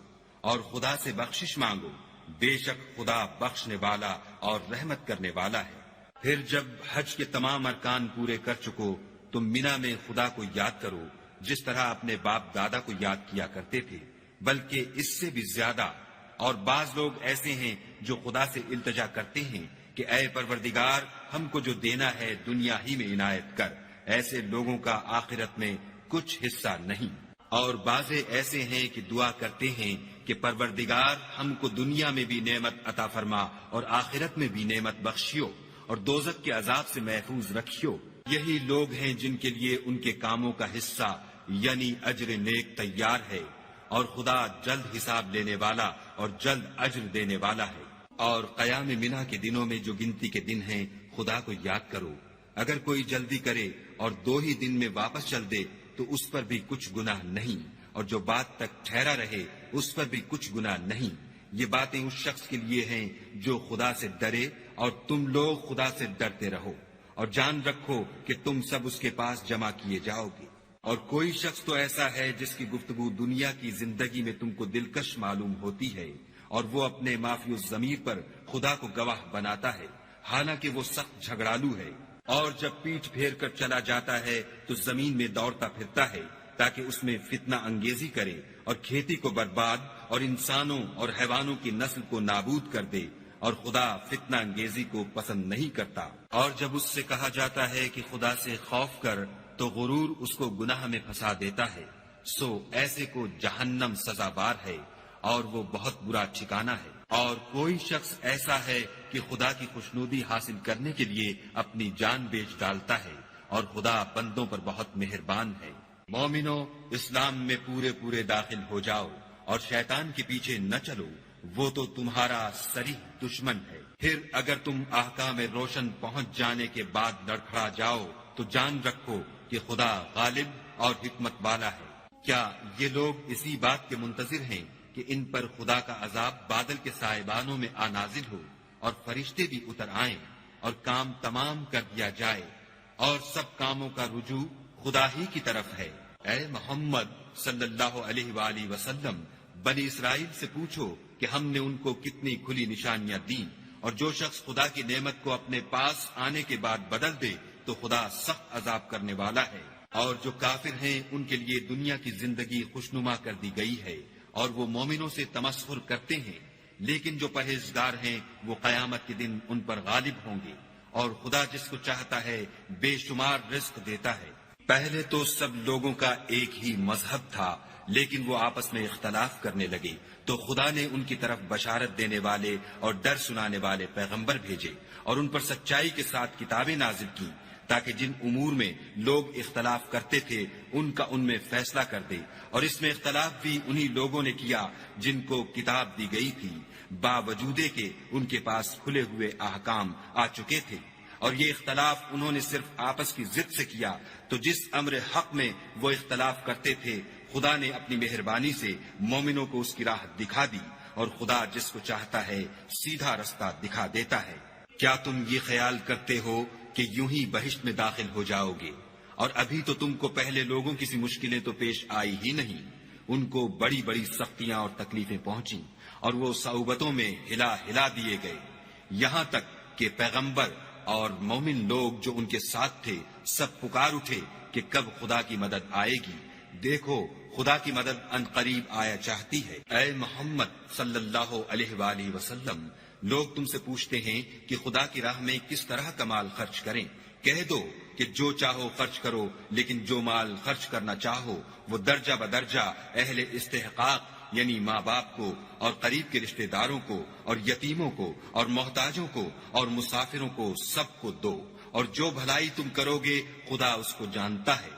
اور خدا سے بخشش مانگو، بے شک خدا بخشنے والا اور رحمت کرنے والا ہے۔ پھر جب حج کے تمام ارکان پورے کر چکو تو مینا میں خدا کو یاد کرو جس طرح اپنے باپ دادا کو یاد کیا کرتے تھے، بلکہ اس سے بھی زیادہ۔ اور بعض لوگ ایسے ہیں جو خدا سے التجا کرتے ہیں کہ اے پروردگار، ہم کو جو دینا ہے دنیا ہی میں عنایت کر۔ ایسے لوگوں کا آخرت میں کچھ حصہ نہیں۔ اور بعض ایسے ہیں کہ دعا کرتے ہیں کہ پروردگار ہم کو دنیا میں بھی نعمت عطا فرما اور آخرت میں بھی نعمت بخشیو، اور دوزخ کے عذاب سے محفوظ رکھیو۔ یہی لوگ ہیں جن کے لیے ان کے کاموں کا حصہ یعنی اجر نیک تیار ہے،
اور خدا جلد حساب لینے والا اور جلد اجر دینے والا ہے۔ اور قیام منا کے دنوں میں جو گنتی کے دن ہیں خدا کو یاد کرو۔ اگر کوئی جلدی کرے اور 2 ہی دن میں واپس چل دے تو اس پر بھی کچھ گناہ نہیں، اور جو بات تک ٹھہرا رہے اس پر بھی کچھ گناہ نہیں۔ یہ باتیں اس شخص کے لیے ہیں جو خدا سے ڈرے، اور تم لوگ خدا سے ڈرتے رہو، اور جان رکھو کہ تم سب اس کے پاس جمع کیے جاؤ گے۔ اور کوئی شخص تو ایسا ہے جس کی گفتگو دنیا کی زندگی میں تم کو دلکش معلوم ہوتی ہے، اور وہ اپنے معافی الضمیر پر خدا کو گواہ بناتا ہے، حالانکہ وہ سخت جھگڑالو ہے، اور جب پیٹھ پھیر کر چلا جاتا ہے تو زمین میں دوڑتا پھرتا ہے تاکہ اس میں فتنہ انگیزی کرے اور کھیتی کو برباد اور انسانوں اور حیوانوں کی نسل کو نابود کر دے، اور خدا فتنہ انگیزی کو پسند نہیں کرتا۔ اور جب اس سے کہا جاتا ہے کہ خدا سے خوف کر تو غرور اس کو گناہ میں پھنسا دیتا ہے، سو ایسے کو جہنم سزاوار ہے اور وہ بہت برا ٹھکانہ ہے۔ اور کوئی شخص ایسا ہے کہ خدا کی خوشنودی حاصل کرنے کے لیے اپنی جان بیچ ڈالتا ہے، اور خدا بندوں پر بہت مہربان ہے۔ مومنو، اسلام میں پورے داخل ہو جاؤ اور شیطان کے پیچھے نہ چلو، وہ تو تمہارا صریح دشمن ہے۔ پھر اگر تم احکام روشن پہنچ جانے کے بعد لڑکھڑا جاؤ تو جان رکھو کہ خدا غالب اور حکمت والا ہے۔ کیا یہ لوگ اسی بات کے منتظر ہیں کہ ان پر خدا کا عذاب بادل کے سائبانوں میں نازل ہو اور فرشتے بھی اتر آئیں اور کام تمام کر دیا جائے اور سب کاموں کا رجوع خدا ہی کی طرف ہے؟ اے محمد صلی اللہ علیہ وآلہ وسلم، بنی اسرائیل سے پوچھو کہ ہم نے ان کو کتنی کھلی نشانیاں دیں، اور جو شخص خدا کی نعمت کو اپنے پاس آنے کے بعد بدل دے تو خدا سخت عذاب کرنے والا ہے۔ اور جو کافر ہیں ان کے لیے دنیا کی زندگی خوشنما کر دی گئی ہے، اور وہ مومنوں سے تمسخر کرتے ہیں، لیکن جو پرہیزگار ہیں وہ قیامت کے دن ان پر غالب ہوں گے، اور خدا جس کو چاہتا ہے بے شمار رزق دیتا ہے۔ پہلے تو سب لوگوں کا ایک ہی مذہب تھا، لیکن وہ آپس میں اختلاف کرنے لگے تو خدا نے ان کی طرف بشارت دینے والے اور ڈر سنانے والے پیغمبر بھیجے، اور ان پر سچائی کے ساتھ کتابیں نازل کی، تاکہ جن امور میں لوگ اختلاف کرتے تھے ان کا ان میں فیصلہ کر دے۔ اور اس میں اختلاف بھی انہی لوگوں نے کیا جن کو کتاب دی گئی تھی، باوجود کہ ان کے پاس کھلے ہوئے احکام آ چکے تھے، اور یہ اختلاف انہوں نے صرف آپس کی ضد سے کیا۔ تو جس امر حق میں وہ اختلاف کرتے تھے خدا نے اپنی مہربانی سے مومنوں کو اس کی راہ دکھا دی، اور خدا جس کو چاہتا ہے سیدھا رستہ دکھا دیتا ہے۔ کیا تم یہ خیال کرتے ہو کہ یوں ہی بہشت میں داخل ہو جاؤ گے؟ اور ابھی تو تم کو پہلے لوگوں کی سی مشکلیں تو پیش آئی ہی نہیں، ان کو بڑی بڑی سختیاں اور تکلیفیں پہنچیں، اور وہ صعوبتوں میں ہلا دیے گئے، یہاں تک کہ پیغمبر اور مومن لوگ جو ان کے ساتھ تھے سب پکار اٹھے کہ کب خدا کی مدد آئے گی۔ دیکھو خدا کی مدد ان قریب آیا چاہتی ہے۔ اے محمد صلی اللہ علیہ وآلہ وسلم، لوگ تم سے پوچھتے ہیں کہ خدا کی راہ میں کس طرح کا مال خرچ کریں۔ کہہ دو کہ جو چاہو خرچ کرو، لیکن جو مال خرچ کرنا چاہو وہ درجہ بدرجہ اہل استحقاق یعنی ماں باپ کو اور قریب کے رشتہ داروں کو اور یتیموں کو اور محتاجوں کو اور مسافروں کو سب کو دو، اور جو بھلائی تم کرو گے خدا اس کو جانتا ہے۔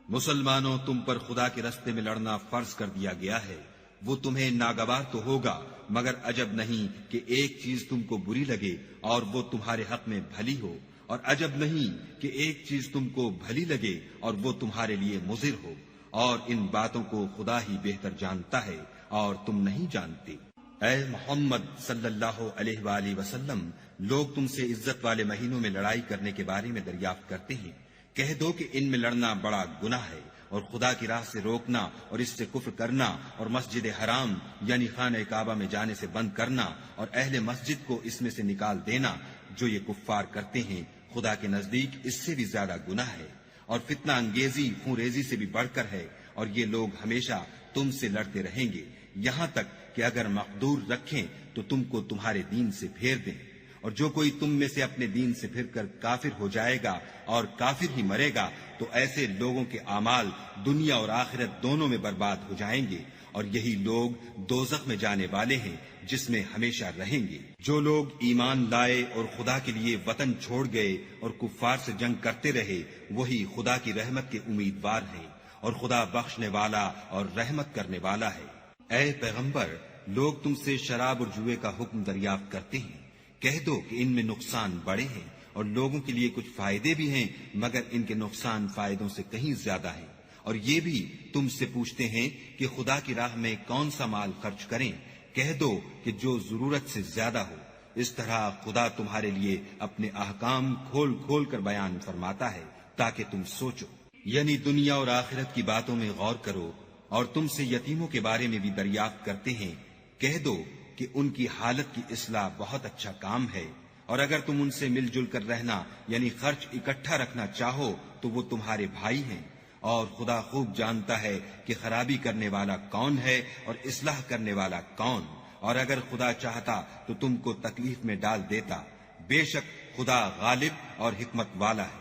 مسلمانوں، تم پر خدا کے رستے میں لڑنا فرض کر دیا گیا ہے، وہ تمہیں ناگوار تو ہوگا، مگر عجب نہیں کہ ایک چیز تم کو بری لگے اور وہ تمہارے حق میں بھلی ہو، اور عجب نہیں کہ ایک چیز تم کو بھلی لگے اور وہ تمہارے لیے مضر ہو، اور ان باتوں کو خدا ہی بہتر جانتا ہے اور تم نہیں جانتے۔ اے محمد صلی اللہ علیہ وآلہ وسلم، لوگ تم سے عزت والے مہینوں میں لڑائی کرنے کے بارے میں دریافت کرتے ہیں۔ کہہ دو کہ ان میں لڑنا بڑا گناہ ہے، اور خدا کی راہ سے روکنا اور اس سے کفر کرنا اور مسجد حرام یعنی خانہ کعبہ میں جانے سے بند کرنا اور اہل مسجد کو اس میں سے نکال دینا، جو یہ کفار کرتے ہیں خدا کے نزدیک اس سے بھی زیادہ گناہ ہے، اور فتنہ انگیزی خون ریزی سے بھی بڑھ کر ہے، اور یہ لوگ ہمیشہ تم سے لڑتے رہیں گے، یہاں تک کہ اگر مقدور رکھیں تو تم کو تمہارے دین سے پھیر دیں، اور جو کوئی تم میں سے اپنے دین سے پھر کر کافر ہو جائے گا اور کافر ہی مرے گا تو ایسے لوگوں کے اعمال دنیا اور آخرت دونوں میں برباد ہو جائیں گے، اور یہی لوگ دوزخ میں جانے والے ہیں جس میں ہمیشہ رہیں گے۔ جو لوگ ایمان لائے اور خدا کے لیے وطن چھوڑ گئے اور کفار سے جنگ کرتے رہے وہی خدا کی رحمت کے امیدوار ہیں، اور خدا بخشنے والا اور رحمت کرنے والا ہے۔ اے پیغمبر، لوگ تم سے شراب اور جوئے کا حکم دریافت کرتے ہیں، کہہ دو کہ ان میں نقصان بڑے ہیں اور لوگوں کے لیے کچھ فائدے بھی ہیں، مگر ان کے نقصان فائدوں سے کہیں زیادہ ہیں۔ اور یہ بھی تم سے پوچھتے ہیں کہ خدا کی راہ میں کون سا مال خرچ کریں، کہہ دو کہ جو ضرورت سے زیادہ ہو۔ اس طرح خدا تمہارے لیے اپنے احکام کھول کھول کر بیان فرماتا ہے تاکہ تم سوچو، یعنی دنیا اور آخرت کی باتوں میں غور کرو۔ اور تم سے یتیموں کے بارے میں بھی دریافت کرتے ہیں، کہہ دو کہ ان کی حالت کی اصلاح بہت اچھا کام ہے، اور اگر تم ان سے مل جل کر رہنا یعنی خرچ اکٹھا رکھنا چاہو تو وہ تمہارے بھائی ہیں، اور خدا خوب جانتا ہے کہ خرابی کرنے والا کون ہے اور اصلاح کرنے والا کون، اور اگر خدا چاہتا تو تم کو تکلیف میں ڈال دیتا، بے شک خدا غالب اور حکمت والا ہے۔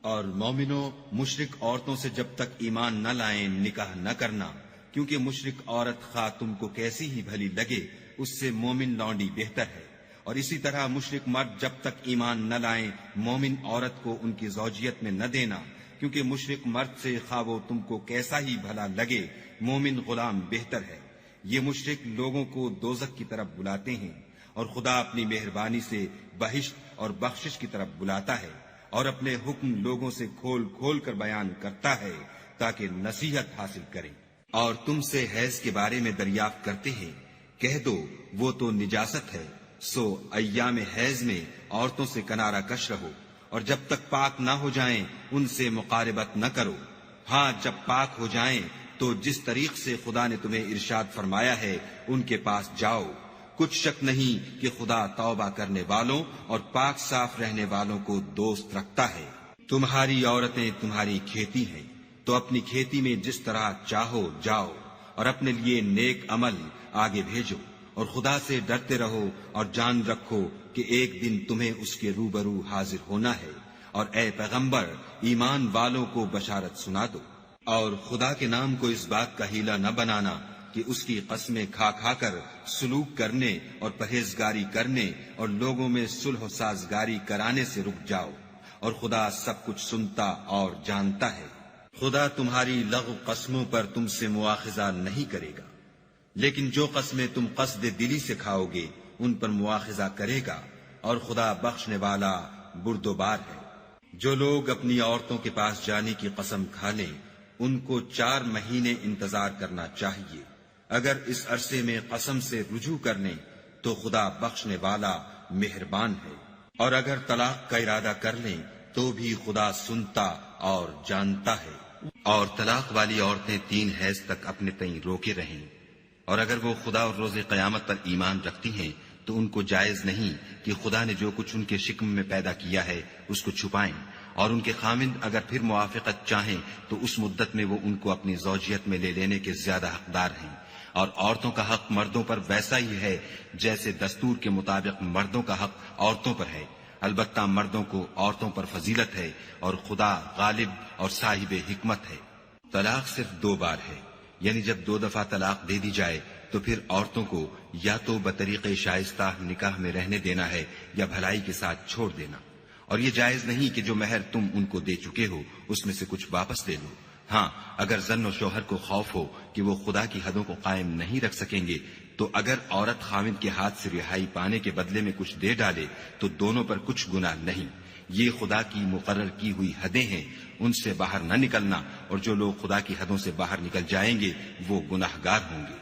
اور مومنوں، مشرک عورتوں سے جب تک ایمان نہ لائیں نکاح نہ کرنا، کیونکہ مشرک عورت خواہ تم کو کیسی ہی بھلی لگے اس سے مومن لونڈی بہتر ہے، اور اسی طرح مشرک مرد جب تک ایمان نہ لائیں مومن عورت کو ان کی زوجیت میں نہ دینا، کیونکہ مشرک مرد سے خواہ وہ تم کو کیسا ہی بھلا لگے مومن غلام بہتر ہے۔ یہ مشرک لوگوں کو دوزخ کی طرف بلاتے ہیں، اور خدا اپنی مہربانی سے بہشت اور بخشش کی طرف بلاتا ہے، اور اپنے حکم لوگوں سے کھول کھول کر بیان کرتا ہے تاکہ نصیحت حاصل کریں۔ اور تم سے حیض کے بارے میں دریافت کرتے ہیں، کہہ دو وہ تو نجاست ہے، سو ایام حیض میں عورتوں سے کنارہ کش رہو، اور جب تک پاک نہ ہو جائیں ان سے مقاربت نہ کرو۔ ہاں جب پاک ہو جائیں تو جس طریق سے خدا نے تمہیں ارشاد فرمایا ہے ان کے پاس جاؤ، کچھ شک نہیں کہ خدا توبہ کرنے والوں اور پاک صاف رہنے والوں کو دوست رکھتا ہے۔ تمہاری عورتیں تمہاری کھیتی ہیں، تو اپنی کھیتی میں جس طرح چاہو جاؤ، اور اپنے لیے نیک عمل آگے بھیجو، اور خدا سے ڈرتے رہو، اور جان رکھو کہ ایک دن تمہیں اس کے روبرو حاضر ہونا ہے۔ اور اے پیغمبر، ایمان والوں کو بشارت سنا دو، اور خدا کے نام کو اس بات کا ہیلہ نہ بنانا کہ اس کی قسمیں کھا کھا کر سلوک کرنے اور پرہیزگاری کرنے اور لوگوں میں صلح و سازگاری کرانے سے رک جاؤ، اور خدا سب کچھ سنتا اور جانتا ہے۔ خدا تمہاری لغو قسموں پر تم سے مواخذہ نہیں کرے گا، لیکن جو قسمیں تم قصد دلی سے کھاؤ گے ان پر مواخذہ کرے گا، اور خدا بخشنے والا بردبار ہے۔ جو لوگ اپنی عورتوں کے پاس جانے کی قسم کھا لیں ان کو 4 مہینے انتظار کرنا چاہیے، اگر اس عرصے میں قسم سے رجوع کر لیں تو خدا بخشنے والا مہربان ہے، اور اگر طلاق کا ارادہ کر لیں تو بھی خدا سنتا اور جانتا ہے۔ اور طلاق والی عورتیں 3 حیض تک اپنے تئیں روکے رہیں، اور اگر وہ خدا اور روز قیامت پر ایمان رکھتی ہیں تو ان کو جائز نہیں کہ خدا نے جو کچھ ان کے شکم میں پیدا کیا ہے اس کو چھپائیں، اور ان کے خامند اگر پھر موافقت چاہیں تو اس مدت میں وہ ان کو اپنی زوجیت میں لے لینے کے زیادہ حقدار ہیں۔ اور عورتوں کا حق مردوں پر ویسا ہی ہے جیسے دستور کے مطابق مردوں کا حق عورتوں پر ہے، البتہ مردوں کو عورتوں پر فضیلت ہے، اور خدا غالب اور صاحب حکمت ہے۔ طلاق صرف 2 بار ہے، یعنی جب 2 دفعہ طلاق دے دی جائے تو پھر عورتوں کو یا تو بطریق شائستہ نکاح میں رہنے دینا ہے یا بھلائی کے ساتھ چھوڑ دینا، اور یہ جائز نہیں کہ جو مہر تم ان کو دے چکے ہو اس میں سے کچھ واپس لے لو۔ ہاں اگر زن و شوہر کو خوف ہو کہ وہ خدا کی حدوں کو قائم نہیں رکھ سکیں گے تو اگر عورت خاوند کے ہاتھ سے رہائی پانے کے بدلے میں کچھ دے ڈالے تو دونوں پر کچھ گناہ نہیں، یہ خدا کی مقرر کی ہوئی حدیں ہیں، ان سے باہر نہ نکلنا، اور جو لوگ خدا کی حدوں سے باہر نکل جائیں گے وہ گناہگار ہوں گے۔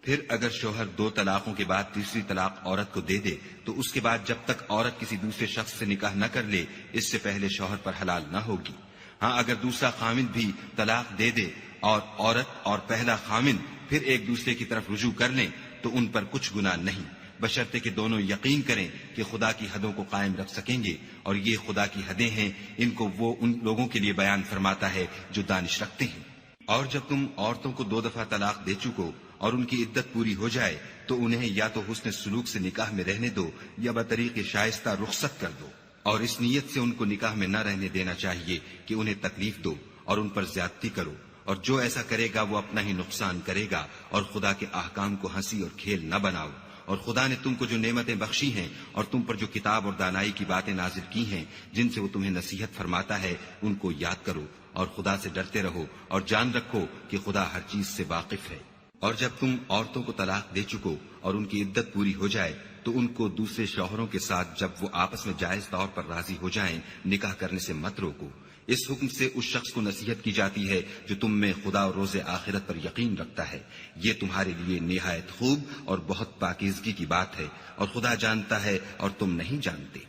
پھر اگر شوہر 2 طلاقوں کے بعد تیسری طلاق عورت کو دے دے تو اس کے بعد جب تک عورت کسی دوسرے شخص سے نکاح نہ کر لے اس سے پہلے شوہر پر حلال نہ ہوگی۔ ہاں اگر دوسرا خامند بھی طلاق دے دے اور عورت اور پہلا خامند پھر ایک دوسرے کی طرف رجوع کر لیں تو ان پر کچھ گناہ نہیں، بشرطے کہ دونوں یقین کریں کہ خدا کی حدوں کو قائم رکھ سکیں گے، اور یہ خدا کی حدیں ہیں، ان کو وہ ان لوگوں کے لیے بیان فرماتا ہے جو دانش رکھتے ہیں۔ اور جب تم عورتوں کو 2 دفعہ طلاق دے چکو اور ان کی عدت پوری ہو جائے تو انہیں یا تو حسن سلوک سے نکاح میں رہنے دو یا بطریق شائستہ رخصت کر دو، اور اس نیت سے ان کو نکاح میں نہ رہنے دینا چاہیے کہ انہیں تکلیف دو اور ان پر زیادتی کرو، اور جو ایسا کرے گا وہ اپنا ہی نقصان کرے گا، اور خدا کے احکام کو ہنسی اور کھیل نہ بناؤ۔ اور خدا نے تم کو جو نعمتیں بخشی ہیں اور تم پر جو کتاب اور دانائی کی باتیں نازل کی ہیں جن سے وہ تمہیں نصیحت فرماتا ہے ان کو یاد کرو، اور خدا سے ڈرتے رہو اور جان رکھو کہ خدا ہر چیز سے واقف ہے۔ اور جب تم عورتوں کو طلاق دے چکو اور ان کی عدت پوری ہو جائے تو ان کو دوسرے شوہروں کے ساتھ جب وہ آپس میں جائز طور پر راضی ہو جائیں نکاح کرنے سے مت روکو۔ اس حکم سے اس شخص کو نصیحت کی جاتی ہے جو تم میں خدا اور روز آخرت پر یقین رکھتا ہے، یہ تمہارے لیے نہایت خوب اور بہت پاکیزگی کی بات ہے، اور خدا جانتا ہے اور تم نہیں جانتے۔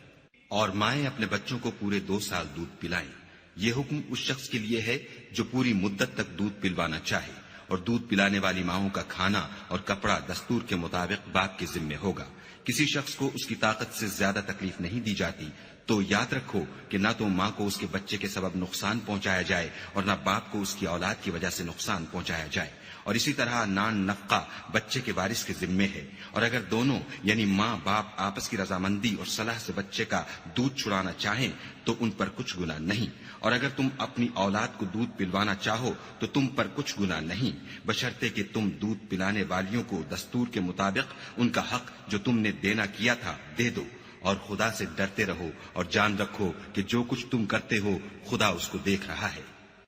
اور مائیں اپنے بچوں کو پورے 2 سال دودھ پلائیں، یہ حکم اس شخص کے لیے ہے جو پوری مدت تک دودھ پلوانا چاہے، اور دودھ پلانے والی ماؤں کا کھانا اور کپڑا دستور کے مطابق باپ کے ذمے ہوگا۔ کسی شخص کو اس کی طاقت سے زیادہ تکلیف نہیں دی جاتی، تو یاد رکھو کہ نہ تو ماں کو اس کے بچے کے سبب نقصان پہنچایا جائے اور نہ باپ کو اس کی اولاد کی وجہ سے نقصان پہنچایا جائے، اور اسی طرح نان نفقہ بچے کے وارث کے ذمے ہے، اور اگر دونوں یعنی ماں باپ آپس کی رضامندی اور صلاح سے بچے کا دودھ چھڑانا چاہیں تو ان پر کچھ گناہ نہیں، اور اگر تم اپنی اولاد کو دودھ پلوانا چاہو تو تم پر کچھ گناہ نہیں، بشرطے کہ تم دودھ پلانے والیوں کو دستور کے مطابق ان کا حق جو تم نے دینا کیا تھا دے دو، اور خدا سے ڈرتے رہو اور جان رکھو کہ جو کچھ تم کرتے ہو خدا اس کو دیکھ رہا ہے۔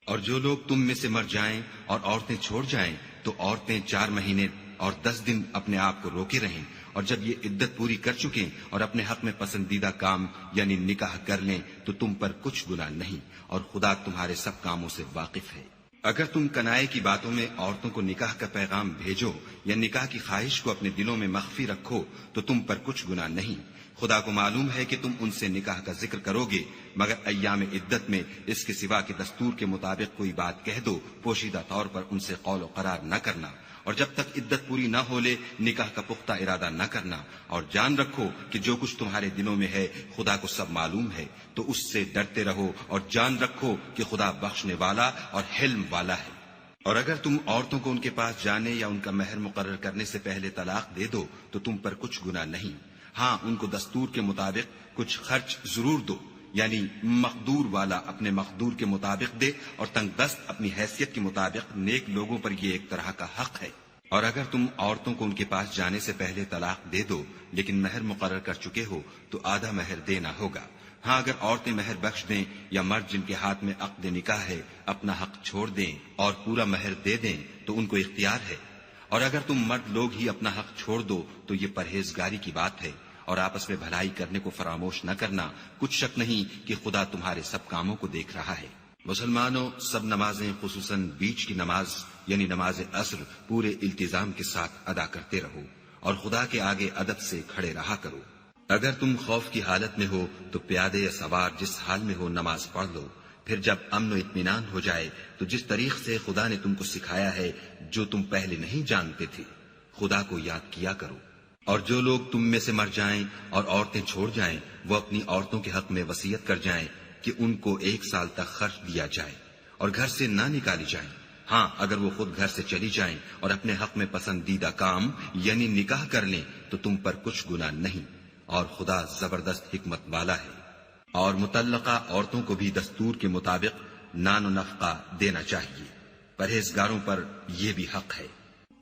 اور جو لوگ تم میں سے مر جائیں اور عورتیں چھوڑ جائیں تو عورتیں 4 مہینے اور 10 دن اپنے آپ کو روکے رہیں، اور جب یہ عدت پوری کر چکیں اور اپنے حق میں پسندیدہ کام یعنی نکاح کر لیں تو تم پر کچھ گناہ نہیں، اور خدا تمہارے سب کاموں سے واقف ہے۔ اگر تم کنائے کی باتوں میں عورتوں کو نکاح کا پیغام بھیجو یا نکاح کی خواہش کو اپنے دلوں میں مخفی رکھو تو تم پر کچھ گناہ نہیں، خدا کو معلوم ہے کہ تم ان سے نکاح کا ذکر کرو گے، مگر ایام عدت میں اس کے سوا کہ دستور کے مطابق کوئی بات کہہ دو، پوشیدہ طور پر ان سے قول و قرار نہ کرنا، اور جب تک عدت پوری نہ ہو لے نکاح کا پختہ ارادہ نہ کرنا، اور جان رکھو کہ جو کچھ تمہارے دلوں میں ہے خدا کو سب معلوم ہے، تو اس سے ڈرتے رہو اور جان رکھو کہ خدا بخشنے والا اور حلم والا ہے۔ اور اگر تم عورتوں کو ان کے پاس جانے یا ان کا مہر مقرر کرنے سے پہلے طلاق دے دو تو تم پر کچھ گناہ نہیں، ہاں ان کو دستور کے مطابق کچھ خرچ ضرور دو، یعنی مقدور والا اپنے مقدور کے مطابق دے اور تنگ دست اپنی حیثیت کے مطابق، نیک لوگوں پر یہ ایک طرح کا حق ہے۔ اور اگر تم عورتوں کو ان کے پاس جانے سے پہلے طلاق دے دو لیکن مہر مقرر کر چکے ہو تو آدھا مہر دینا ہوگا، ہاں اگر عورتیں مہر بخش دیں یا مرد جن کے ہاتھ میں عقد نکاح ہے اپنا حق چھوڑ دیں اور پورا مہر دے دیں تو ان کو اختیار ہے، اور اگر تم مرد لوگ ہی اپنا حق چھوڑ دو تو یہ پرہیزگاری کی بات ہے، اور آپس میں بھلائی کرنے کو فراموش نہ کرنا، کچھ شک نہیں کہ خدا تمہارے سب کاموں کو دیکھ رہا ہے۔ مسلمانوں، سب نمازیں خصوصاً بیچ کی نماز یعنی نماز عصر پورے التزام کے ساتھ ادا کرتے رہو، اور خدا کے آگے ادب سے کھڑے رہا کرو۔ اگر تم خوف کی حالت میں ہو تو پیادے یا سوار جس حال میں ہو نماز پڑھ لو، پھر جب امن و اطمینان ہو جائے تو جس طریق سے خدا نے تم کو سکھایا ہے جو تم پہلے نہیں جانتے تھے خدا کو یاد کیا کرو۔ اور جو لوگ تم میں سے مر جائیں اور عورتیں چھوڑ جائیں وہ اپنی عورتوں کے حق میں وصیت کر جائیں کہ ان کو 1 سال تک خرچ دیا جائے اور گھر سے نہ نکالی جائیں، ہاں اگر وہ خود گھر سے چلی جائیں اور اپنے حق میں پسندیدہ کام یعنی نکاح کر لیں تو تم پر کچھ گناہ نہیں، اور خدا زبردست حکمت والا ہے۔ اور مطلقہ عورتوں کو بھی دستور کے مطابق نان و نفقہ دینا چاہیے، پرہیزگاروں پر یہ بھی حق ہے۔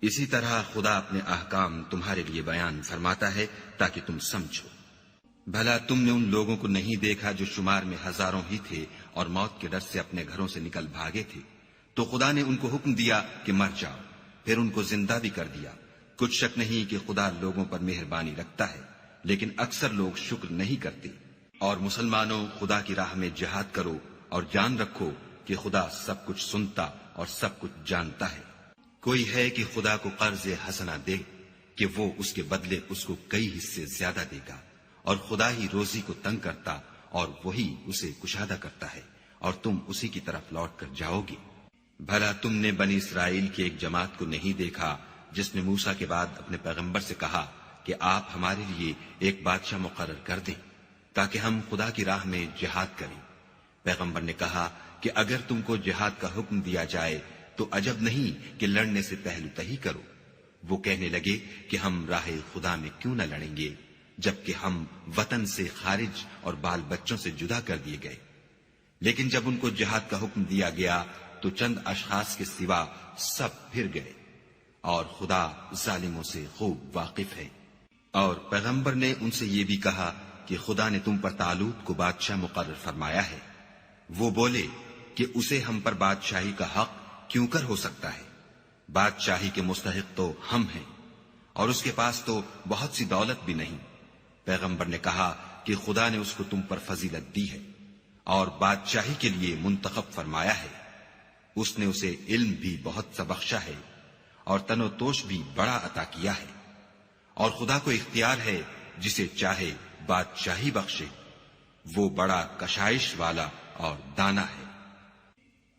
اسی طرح خدا اپنے احکام تمہارے لیے بیان فرماتا ہے تاکہ تم سمجھو۔ بھلا تم نے ان لوگوں کو نہیں دیکھا جو شمار میں ہزاروں ہی تھے اور موت کے ڈر سے اپنے گھروں سے نکل بھاگے تھے، تو خدا نے ان کو حکم دیا کہ مر جاؤ، پھر ان کو زندہ بھی کر دیا۔ کچھ شک نہیں کہ خدا لوگوں پر مہربانی رکھتا ہے، لیکن اکثر لوگ شکر نہیں کرتے۔ اور مسلمانوں، خدا کی راہ میں جہاد کرو اور جان رکھو کہ خدا سب کچھ سنتا اور سب کچھ جانتا ہے۔ کوئی ہے کہ خدا کو قرض حسنہ دے کہ وہ اس کے بدلے اس کو کئی حصے زیادہ دے گا، اور خدا ہی روزی کو تنگ کرتا اور وہی اسے کشادہ کرتا ہے، اور تم اسی کی طرف لوٹ کر جاؤ گے۔ بھلا تم نے بنی اسرائیل کی ایک جماعت کو نہیں دیکھا جس نے موسیٰ کے بعد اپنے پیغمبر سے کہا کہ آپ ہمارے لیے ایک بادشاہ مقرر کر دیں تاکہ ہم خدا کی راہ میں جہاد کریں؟ پیغمبر نے کہا کہ اگر تم کو جہاد کا حکم دیا جائے تو عجب نہیں کہ لڑنے سے پہلو تہی کرو۔ وہ کہنے لگے کہ ہم راہ خدا میں کیوں نہ لڑیں گے جبکہ ہم وطن سے خارج اور بال بچوں سے جدا کر دیے گئے۔ لیکن جب ان کو جہاد کا حکم دیا گیا تو چند اشخاص کے سوا سب پھر گئے، اور خدا ظالموں سے خوب واقف ہے۔ اور پیغمبر نے ان سے یہ بھی کہا کہ خدا نے تم پر طالوت کو بادشاہ مقرر فرمایا ہے۔ وہ بولے کہ اسے ہم پر بادشاہی کا حق کیوں کر ہو سکتا ہے؟ بادشاہی کے مستحق تو ہم ہیں، اور اس کے پاس تو بہت سی دولت بھی نہیں۔ پیغمبر نے کہا کہ خدا نے اس کو تم پر فضیلت دی ہے اور بادشاہی کے لیے منتخب فرمایا ہے۔ اس نے اسے علم بھی بہت سا بخشا ہے اور تن و توش بھی بڑا عطا کیا ہے، اور خدا کو اختیار ہے جسے چاہے بادشاہی بخشے، وہ بڑا کشائش والا اور دانا ہے۔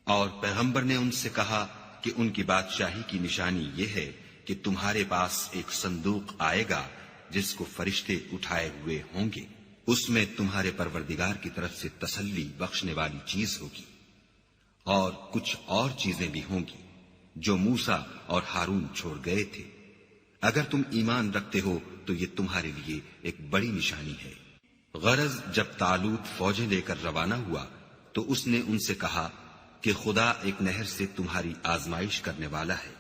اور پیغمبر نے ان سے کہا کہ ان کی بادشاہی کی نشانی یہ ہے کہ تمہارے پاس ایک صندوق آئے گا جس کو فرشتے اٹھائے ہوئے ہوں گے، اس میں تمہارے پروردگار کی طرف سے تسلی بخشنے والی چیز ہوگی، اور کچھ اور چیزیں بھی ہوں گی جو موسیٰ اور ہارون چھوڑ گئے تھے۔ اگر تم ایمان رکھتے ہو تو یہ تمہارے لیے ایک بڑی نشانی ہے۔ غرض جب طالوت فوجیں لے کر روانہ ہوا تو اس نے ان سے کہا کہ خدا ایک نہر سے تمہاری آزمائش کرنے والا ہے،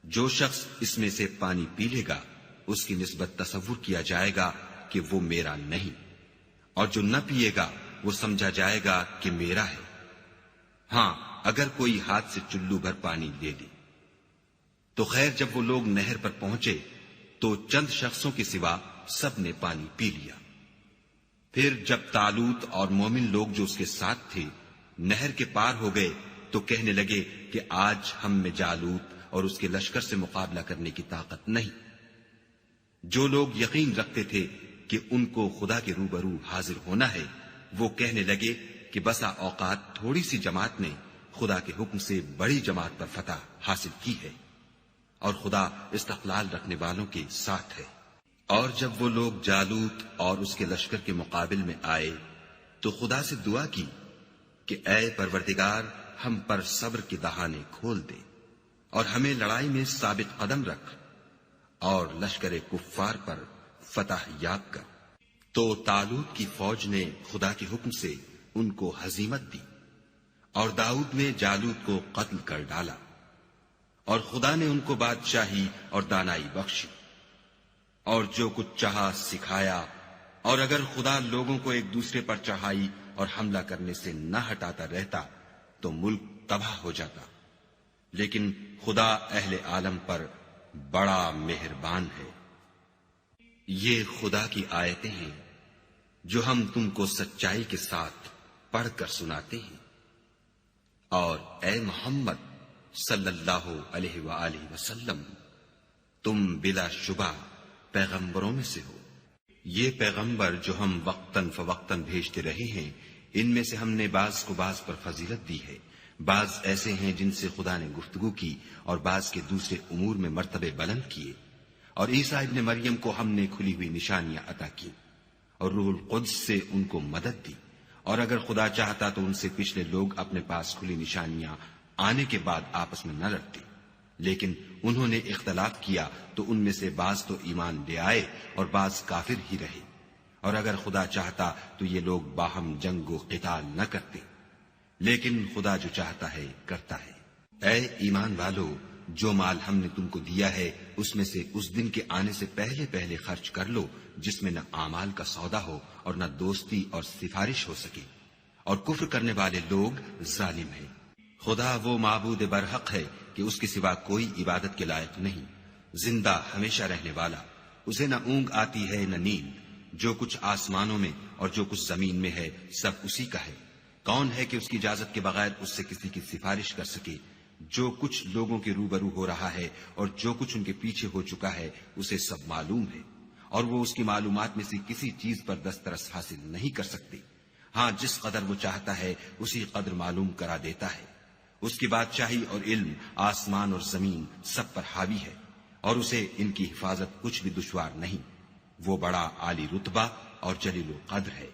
جو شخص اس میں سے پانی پی لے گا اس کی نسبت تصور کیا جائے گا کہ وہ میرا نہیں، اور جو نہ پیے گا وہ سمجھا جائے گا کہ میرا ہے۔ ہاں اگر کوئی ہاتھ سے چلو بھر پانی لے لے تو خیر، جب وہ لوگ نہر پر پہنچے تو چند شخصوں کے سوا سب نے پانی پی لیا۔ پھر جب طالوت اور مومن لوگ جو اس کے ساتھ تھے نہر کے پار ہو گئے تو کہنے لگے کہ آج ہم میں جالوت اور اس کے لشکر سے مقابلہ کرنے کی طاقت نہیں۔ جو لوگ یقین رکھتے تھے کہ ان کو خدا کے روبرو حاضر ہونا ہے، وہ کہنے لگے کہ بسا اوقات تھوڑی سی جماعت نے خدا کے حکم سے بڑی جماعت پر فتح حاصل کی ہے، اور خدا استقلال رکھنے والوں کے ساتھ ہے۔ اور جب وہ لوگ جالوت اور اس کے لشکر کے مقابل میں آئے تو خدا سے دعا کی کہ اے پروردگار، ہم پر صبر کے دہانے کھول دے اور ہمیں لڑائی میں ثابت قدم رکھ اور لشکر کفار پر فتح یاب کر۔ تو طالوت کی فوج نے خدا کے حکم سے ان کو ہزیمت دی، اور داؤد نے جالوت کو قتل کر ڈالا، اور خدا نے ان کو بادشاہی اور دانائی بخشی، اور جو کچھ چاہا سکھایا، اور اگر خدا لوگوں کو ایک دوسرے پر چڑھائی اور حملہ کرنے سے نہ ہٹاتا رہتا تو ملک تباہ ہو جاتا، لیکن خدا اہل عالم پر بڑا مہربان ہے۔ یہ خدا کی آیتیں ہیں جو ہم تم کو سچائی کے ساتھ پڑھ کر سناتے ہیں، اور اے محمد صلی اللہ علیہ وآلہ وسلم، تم بلا شبہ پیغمبروں میں سے ہو۔ یہ پیغمبر جو ہم وقتاً فوقتاً بھیجتے رہے ہیں، ان میں سے ہم نے بعض کو بعض پر فضیلت دی ہے، بعض ایسے ہیں جن سے خدا نے گفتگو کی اور بعض کے دوسرے امور میں مرتبے بلند کیے، اور عیسیٰ ابن مریم کو ہم نے کھلی ہوئی نشانیاں عطا کی اور روح القدس سے ان کو مدد دی، اور اگر خدا چاہتا تو ان سے پچھلے لوگ اپنے پاس کھلی نشانیاں آنے کے بعد آپس میں نہ لڑتے، لیکن انہوں نے اختلاف کیا تو ان میں سے بعض تو ایمان لے آئے اور بعض کافر ہی رہے، اور اگر خدا چاہتا تو یہ لوگ باہم جنگ و قتال نہ کرتے، لیکن خدا جو چاہتا ہے کرتا ہے۔ اے ایمان والو، جو مال ہم نے تم کو دیا ہے اس میں سے اس دن کے آنے سے پہلے پہلے خرچ کر لو جس میں نہ اعمال کا سودا ہو اور نہ دوستی اور سفارش ہو سکے، اور کفر کرنے والے لوگ ظالم ہیں۔ خدا وہ معبود برحق ہے کہ اس کے سوا کوئی عبادت کے لائق نہیں، زندہ ہمیشہ رہنے والا، اسے نہ اونگ آتی ہے نہ نیند، جو کچھ آسمانوں میں اور جو کچھ زمین میں ہے سب اسی کا ہے۔ کون ہے کہ اس کی اجازت کے بغیر اس سے کسی کی سفارش کر سکے؟ جو کچھ لوگوں کے روبرو ہو رہا ہے اور جو کچھ ان کے پیچھے ہو چکا ہے اسے سب معلوم ہے، اور وہ اس کی معلومات میں سے کسی چیز پر دسترس حاصل نہیں کر سکتے۔ ہاں جس قدر وہ چاہتا ہے اسی قدر معلوم کرا دیتا ہے۔ اس کی بادشاہی اور علم آسمان اور زمین سب پر حاوی ہے، اور اسے ان کی حفاظت کچھ بھی دشوار نہیں۔ وہ بڑا عالی رتبہ اور جلیل القدر ہے۔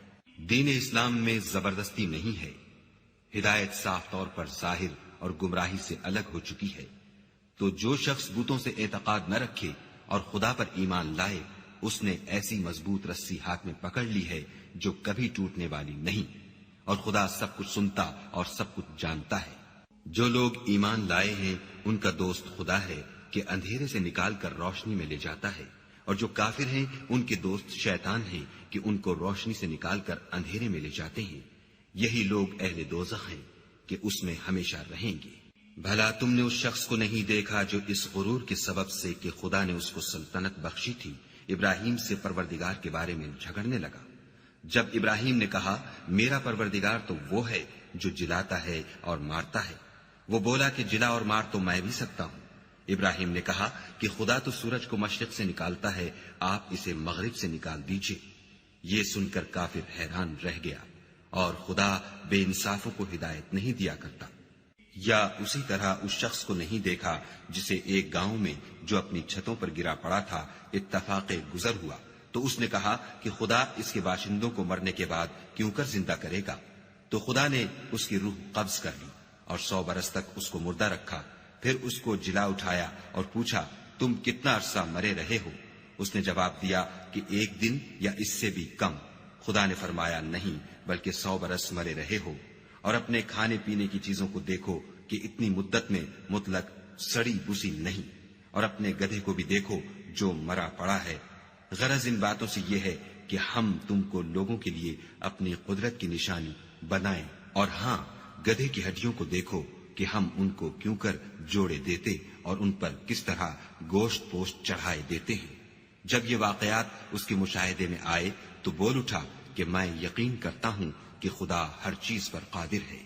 دین اسلام میں زبردستی نہیں ہے، ہدایت صاف طور پر ظاہر اور گمراہی سے الگ ہو چکی ہے۔ تو جو شخص بتوں سے اعتقاد نہ رکھے اور خدا پر ایمان لائے، اس نے ایسی مضبوط رسی ہاتھ میں پکڑ لی ہے جو کبھی ٹوٹنے والی نہیں، اور خدا سب کچھ سنتا اور سب کچھ جانتا ہے۔ جو لوگ ایمان لائے ہیں ان کا دوست خدا ہے کہ اندھیرے سے نکال کر روشنی میں لے جاتا ہے، اور جو کافر ہیں ان کے دوست شیطان ہیں کہ ان کو روشنی سے نکال کر اندھیرے میں لے جاتے ہیں۔ یہی لوگ اہل دوزخ ہیں، کہ اس میں ہمیشہ رہیں گے۔ بھلا تم نے اس شخص کو نہیں دیکھا جو اس غرور کے سبب سے کہ خدا نے اس کو سلطنت بخشی تھی، ابراہیم سے پروردگار کے بارے میں جھگڑنے لگا؟ جب ابراہیم نے کہا میرا پروردگار تو وہ ہے جو جلاتا ہے اور مارتا ہے، وہ بولا کہ جلا اور مار تو میں بھی سکتا ہوں۔ ابراہیم نے کہا کہ خدا تو سورج کو مشرق سے نکالتا ہے، آپ اسے مغرب سے نکال دیجئے۔ یہ سن کر کافر حیران رہ گیا، اور خدا بے انصافوں کو ہدایت نہیں دیا کرتا۔ یا اسی طرح اس شخص کو نہیں دیکھا جسے ایک گاؤں میں جو اپنی چھتوں پر گرا پڑا تھا اتفاق گزر ہوا، تو اس نے کہا کہ خدا اس کے باشندوں کو مرنے کے بعد کیوں کر زندہ کرے گا؟ تو خدا نے اس کی روح قبض کر لی اور 100 برس تک اس کو مردہ رکھا، پھر اس کو جلا اٹھایا اور پوچھا تم کتنا عرصہ مرے رہے ہو؟ اس نے جواب دیا کہ 1 دن یا اس سے بھی کم۔ خدا نے فرمایا نہیں، بلکہ 100 برس مرے رہے ہو، اور اپنے کھانے پینے کی چیزوں کو دیکھو کہ اتنی مدت میں مطلق سڑی بسی نہیں، اور اپنے گدھے کو بھی دیکھو جو مرا پڑا ہے۔ غرض ان باتوں سے یہ ہے کہ ہم تم کو لوگوں کے لیے اپنی قدرت کی نشانی بنائیں، اور ہاں گدھے کی ہڈیوں کو دیکھو کہ ہم ان کو کیوں کر جوڑے دیتے اور ان پر کس طرح گوشت پوشت چڑھائے دیتے ہیں۔ جب یہ واقعات اس کے مشاہدے میں آئے تو بول اٹھا کہ میں یقین کرتا ہوں کہ خدا ہر چیز پر قادر ہے۔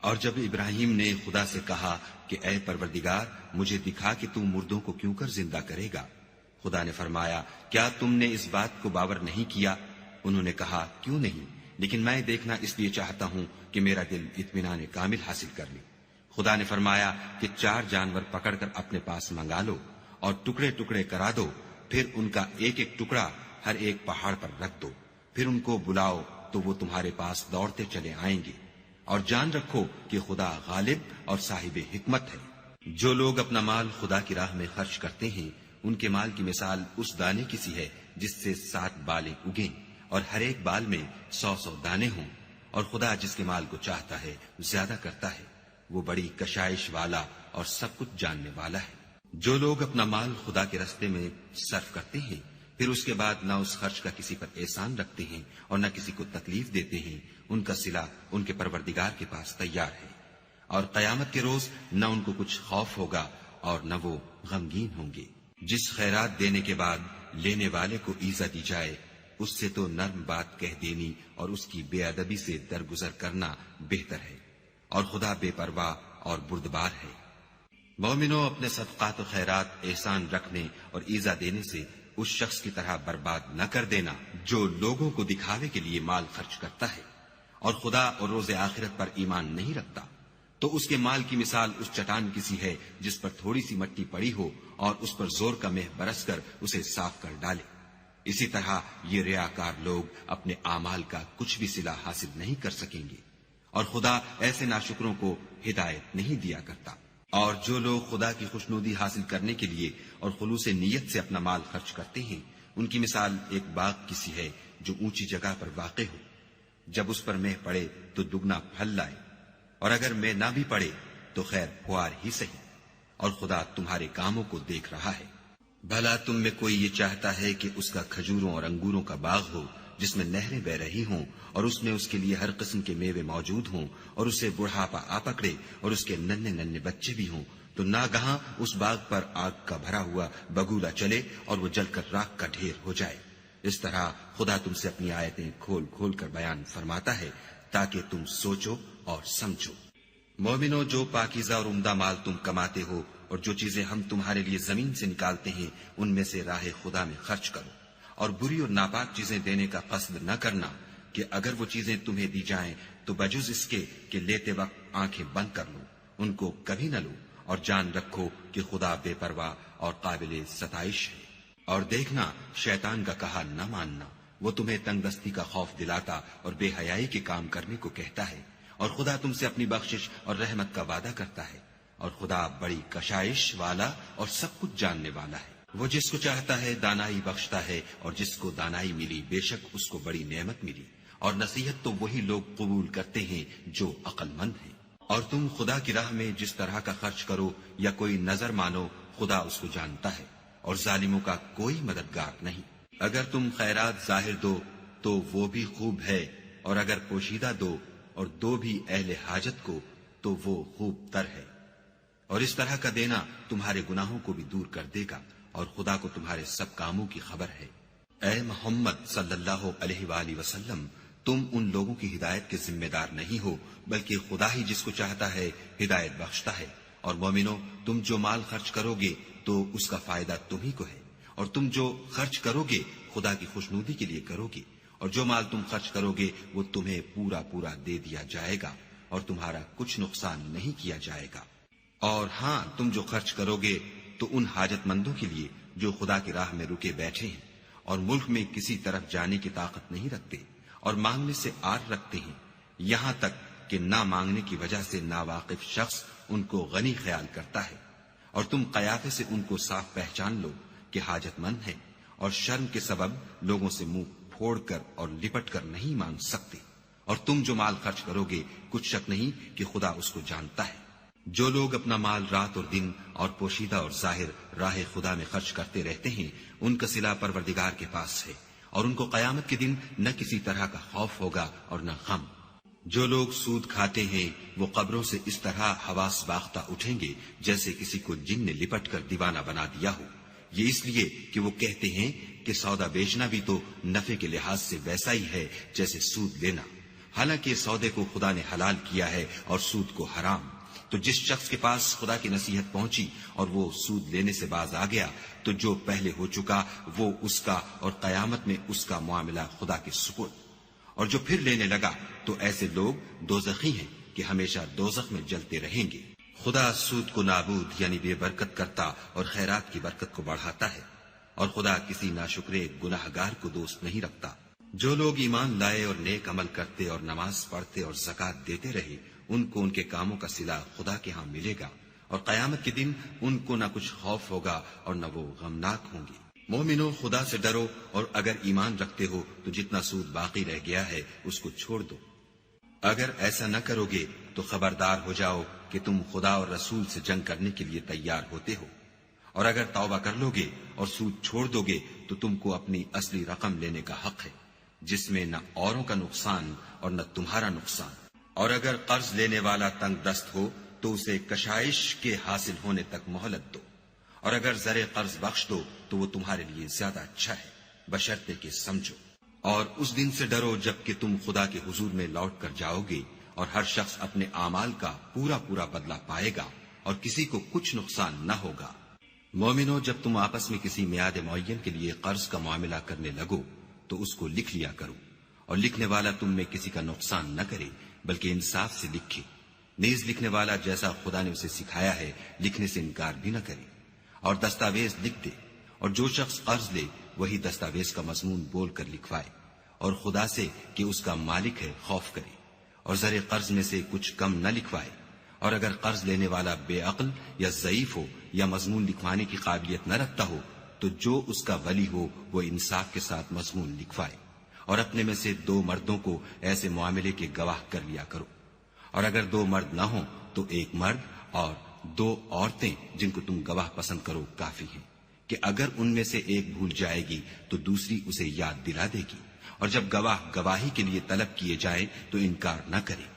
اور جب ابراہیم نے خدا سے کہا کہ اے پروردگار مجھے دکھا کہ تم مردوں کو کیوں کر زندہ کرے گا، خدا نے فرمایا کیا تم نے اس بات کو باور نہیں کیا؟ انہوں نے کہا کیوں نہیں، لیکن میں دیکھنا اس لیے چاہتا ہوں کہ میرا دل اطمینان کامل حاصل کر لے۔ خدا نے فرمایا کہ 4 جانور پکڑ کر اپنے پاس منگا لو اور ٹکڑے ٹکڑے کرا دو، پھر ان کا ایک ایک ٹکڑا ہر ایک پہاڑ پر رکھ دو، پھر ان کو بلاؤ تو وہ تمہارے پاس دوڑتے چلے آئیں گے، اور جان رکھو کہ خدا غالب اور صاحب حکمت ہے۔ جو لوگ اپنا مال خدا کی راہ میں خرچ کرتے ہیں ان کے مال کی مثال اس دانے کی سی ہے جس سے 7 بالیں اگیں اور ہر ایک بال میں 100 دانے ہوں، اور خدا جس کے مال کو چاہتا ہے زیادہ کرتا ہے، وہ بڑی کشائش والا اور سب کچھ جاننے والا ہے۔ جو لوگ اپنا مال خدا کے راستے میں صرف کرتے ہیں پھر اس کے بعد نہ اس خرچ کا کسی پر احسان رکھتے ہیں اور نہ کسی کو تکلیف دیتے ہیں، ان کا صلہ ان کے پروردگار کے پاس تیار ہے، اور قیامت کے روز نہ ان کو کچھ خوف ہوگا اور نہ وہ غمگین ہوں گے۔ جس خیرات دینے کے بعد لینے والے کو ایزا دی جائے اس سے تو نرم بات کہہ دینی اور اس کی بے ادبی سے درگزر کرنا بہتر ہے، اور خدا بے پرواہ اور بردبار ہے۔ مومنوں اپنے صدقات و خیرات احسان رکھنے اور ایزا دینے سے اس شخص کی طرح برباد نہ کر دینا جو لوگوں کو دکھاوے کے لیے مال خرچ کرتا ہے اور خدا اور روز آخرت پر ایمان نہیں رکھتا، تو اس کے مال کی مثال اس چٹان کی سی ہے جس پر تھوڑی سی مٹی پڑی ہو اور اس پر زور کا مہ برس کر اسے صاف کر ڈالے۔ اسی طرح یہ ریاکار لوگ اپنے اعمال کا کچھ بھی صلہ حاصل نہیں کر سکیں گے، اور خدا ایسے ناشکروں کو ہدایت نہیں دیا کرتا۔ اور جو لوگ خدا کی خوشنودی حاصل کرنے کے لیے اور خلوص نیت سے اپنا مال خرچ کرتے ہیں ان کی مثال ایک باغ کی سی ہے جو اونچی جگہ پر واقع ہو، جب اس پر مہ پڑے تو دگنا پھل لائے، اور اگر مہ نہ بھی پڑے تو خیر پھوار ہی سہی، اور خدا تمہارے کاموں کو دیکھ رہا ہے۔ بھلا تم میں کوئی یہ چاہتا ہے کہ اس کا کھجوروں اور انگوروں کا باغ ہو جس میں نہریں بہ رہی ہوں اور اس میں اس کے لیے ہر قسم کے میوے موجود ہوں اور اسے بڑھاپا آ پکڑے اور اس کے ننھے ننھے بچے بھی ہوں، تو ناگہاں اس باغ پر آگ کا بھرا ہوا بگولا چلے اور وہ جل کر راکھ کا ڈھیر ہو جائے۔ اس طرح خدا تم سے اپنی آیتیں کھول کھول کر بیان فرماتا ہے تاکہ تم سوچو اور سمجھو۔ مومنو، جو پاکیزہ اور عمدہ مال تم کماتے ہو اور جو چیزیں ہم تمہارے لیے زمین سے نکالتے ہیں ان میں سے راہ خدا میں خرچ کرو، اور بری اور ناپاک چیزیں دینے کا قصد نہ کرنا کہ اگر وہ چیزیں تمہیں دی جائیں تو بجز اس کے کہ لیتے وقت آنکھیں بند کر لو، ان کو کبھی نہ لو، اور جان رکھو کہ خدا بے پرواہ اور قابل ستائش ہے۔ اور دیکھنا شیطان کا کہا نہ ماننا، وہ تمہیں تنگ دستی کا خوف دلاتا اور بے حیائی کے کام کرنے کو کہتا ہے، اور خدا تم سے اپنی بخشش اور رحمت کا وعدہ کرتا ہے، اور خدا بڑی کشائش والا اور سب کچھ جاننے والا ہے۔ وہ جس کو چاہتا ہے دانائی بخشتا ہے، اور جس کو دانائی ملی بے شک اس کو بڑی نعمت ملی، اور نصیحت تو وہی لوگ قبول کرتے ہیں جو عقل مند ہیں۔ اور تم خدا کی راہ میں جس طرح کا خرچ کرو یا کوئی نظر مانو خدا اس کو جانتا ہے، اور ظالموں کا کوئی مددگار نہیں۔ اگر تم خیرات ظاہر دو تو وہ بھی خوب ہے، اور اگر پوشیدہ دو اور دو بھی اہل حاجت کو تو وہ خوب تر ہے، اور اس طرح کا دینا تمہارے گناہوں کو بھی دور کر دے گا، اور خدا کو تمہارے سب کاموں کی خبر ہے۔ اے محمد صلی اللہ علیہ وآلہ وسلم، تم ان لوگوں کی ہدایت کے ذمہ دار نہیں ہو، بلکہ خدا ہی جس کو چاہتا ہے ہدایت بخشتا ہے۔ اور مومنو، تم جو مال خرچ کرو گے تو اس کا فائدہ تمہیں کو ہے، اور تم جو خرچ کرو گے خدا کی خوشنودی کے لیے کرو گے، اور جو مال تم خرچ کرو گے وہ تمہیں پورا پورا دے دیا جائے گا، اور تمہارا کچھ نقصان نہیں کیا جائے گا۔ اور ہاں، تم جو خرچ کرو گے تو ان حاجت مندوں کے لیے جو خدا کی راہ میں رکے بیٹھے ہیں اور ملک میں کسی طرف جانے کی طاقت نہیں رکھتے اور مانگنے سے آر رکھتے ہیں، یہاں تک کہ نہ مانگنے کی وجہ سے ناواقف شخص ان کو غنی خیال کرتا ہے، اور تم قیافے سے ان کو صاف پہچان لو کہ حاجت مند ہیں، اور شرم کے سبب لوگوں سے منہ پھوڑ کر اور لپٹ کر نہیں مانگ سکتے۔ اور تم جو مال خرچ کرو گے کچھ شک نہیں کہ خدا اس کو جانتا ہے۔ جو لوگ اپنا مال رات اور دن اور پوشیدہ اور ظاہر راہ خدا میں خرچ کرتے رہتے ہیں، ان کا صلہ پروردگار کے پاس ہے، اور ان کو قیامت کے دن نہ کسی طرح کا خوف ہوگا اور نہ غم۔ جو لوگ سود کھاتے ہیں وہ قبروں سے اس طرح حواس باختہ اٹھیں گے جیسے کسی کو جن نے لپٹ کر دیوانہ بنا دیا ہو، یہ اس لیے کہ وہ کہتے ہیں کہ سودا بیچنا بھی تو نفع کے لحاظ سے ویسا ہی ہے جیسے سود لینا، حالانکہ سودے کو خدا نے حلال کیا ہے اور سود کو حرام۔ تو جس شخص کے پاس خدا کی نصیحت پہنچی اور وہ سود لینے سے باز آ گیا تو جو پہلے ہو چکا وہ اس کا، اور قیامت میں اس کا معاملہ خدا کے سپرد۔ اور جو پھر لینے لگا تو ایسے لوگ دوزخی ہیں کہ ہمیشہ دوزخ میں جلتے رہیں گے۔ خدا سود کو نابود یعنی بے برکت کرتا اور خیرات کی برکت کو بڑھاتا ہے، اور خدا کسی ناشکرے گناہگار کو دوست نہیں رکھتا۔ جو لوگ ایمان لائے اور نیک عمل کرتے اور نماز پڑھتے اور زکوٰۃ دیتے رہے، ان کو ان کے کاموں کا صلہ خدا کے ہاں ملے گا، اور قیامت کے دن ان کو نہ کچھ خوف ہوگا اور نہ وہ غمناک ہوں گے۔ مومنو، خدا سے ڈرو، اور اگر ایمان رکھتے ہو تو جتنا سود باقی رہ گیا ہے اس کو چھوڑ دو۔ اگر ایسا نہ کرو گے تو خبردار ہو جاؤ کہ تم خدا اور رسول سے جنگ کرنے کے لیے تیار ہوتے ہو، اور اگر توبہ کر لو گے اور سود چھوڑ دو گے تو تم کو اپنی اصلی رقم لینے کا حق ہے، جس میں نہ اوروں کا نقصان اور نہ تمہارا نقصان۔ اور اگر قرض لینے والا تنگ دست ہو تو اسے کشائش کے حاصل ہونے تک مہلت دو، اور اگر زر قرض بخش دو تو وہ تمہارے لیے زیادہ اچھا ہے، بشرطے کہ سمجھو۔ اور اس دن سے ڈرو جب کہ تم خدا کے حضور میں لوٹ کر جاؤ گے، اور ہر شخص اپنے اعمال کا پورا پورا بدلہ پائے گا، اور کسی کو کچھ نقصان نہ ہوگا۔ مومنو، جب تم آپس میں کسی میعاد معین کے لیے قرض کا معاملہ کرنے لگو تو اس کو لکھ لیا کرو، اور لکھنے والا تم میں کسی کا نقصان نہ کرے بلکہ انصاف سے لکھے۔ نیز لکھنے والا جیسا خدا نے اسے سکھایا ہے لکھنے سے انکار بھی نہ کرے، اور دستاویز لکھ دے، اور جو شخص قرض لے وہی دستاویز کا مضمون بول کر لکھوائے، اور خدا سے کہ اس کا مالک ہے خوف کرے، اور زر قرض میں سے کچھ کم نہ لکھوائے۔ اور اگر قرض لینے والا بے عقل یا ضعیف ہو یا مضمون لکھوانے کی قابلیت نہ رکھتا ہو تو جو اس کا ولی ہو وہ انصاف کے ساتھ مضمون لکھوائے، اور اپنے میں سے 2 مردوں کو ایسے معاملے کے گواہ کر لیا کرو، اور اگر 2 مرد نہ ہوں تو 1 مرد اور 2 عورتیں جن کو تم گواہ پسند کرو کافی ہیں، کہ اگر ان میں سے ایک بھول جائے گی تو دوسری اسے یاد دلا دے گی، اور جب گواہ گواہی کے لیے طلب کیے جائیں تو انکار نہ کرے۔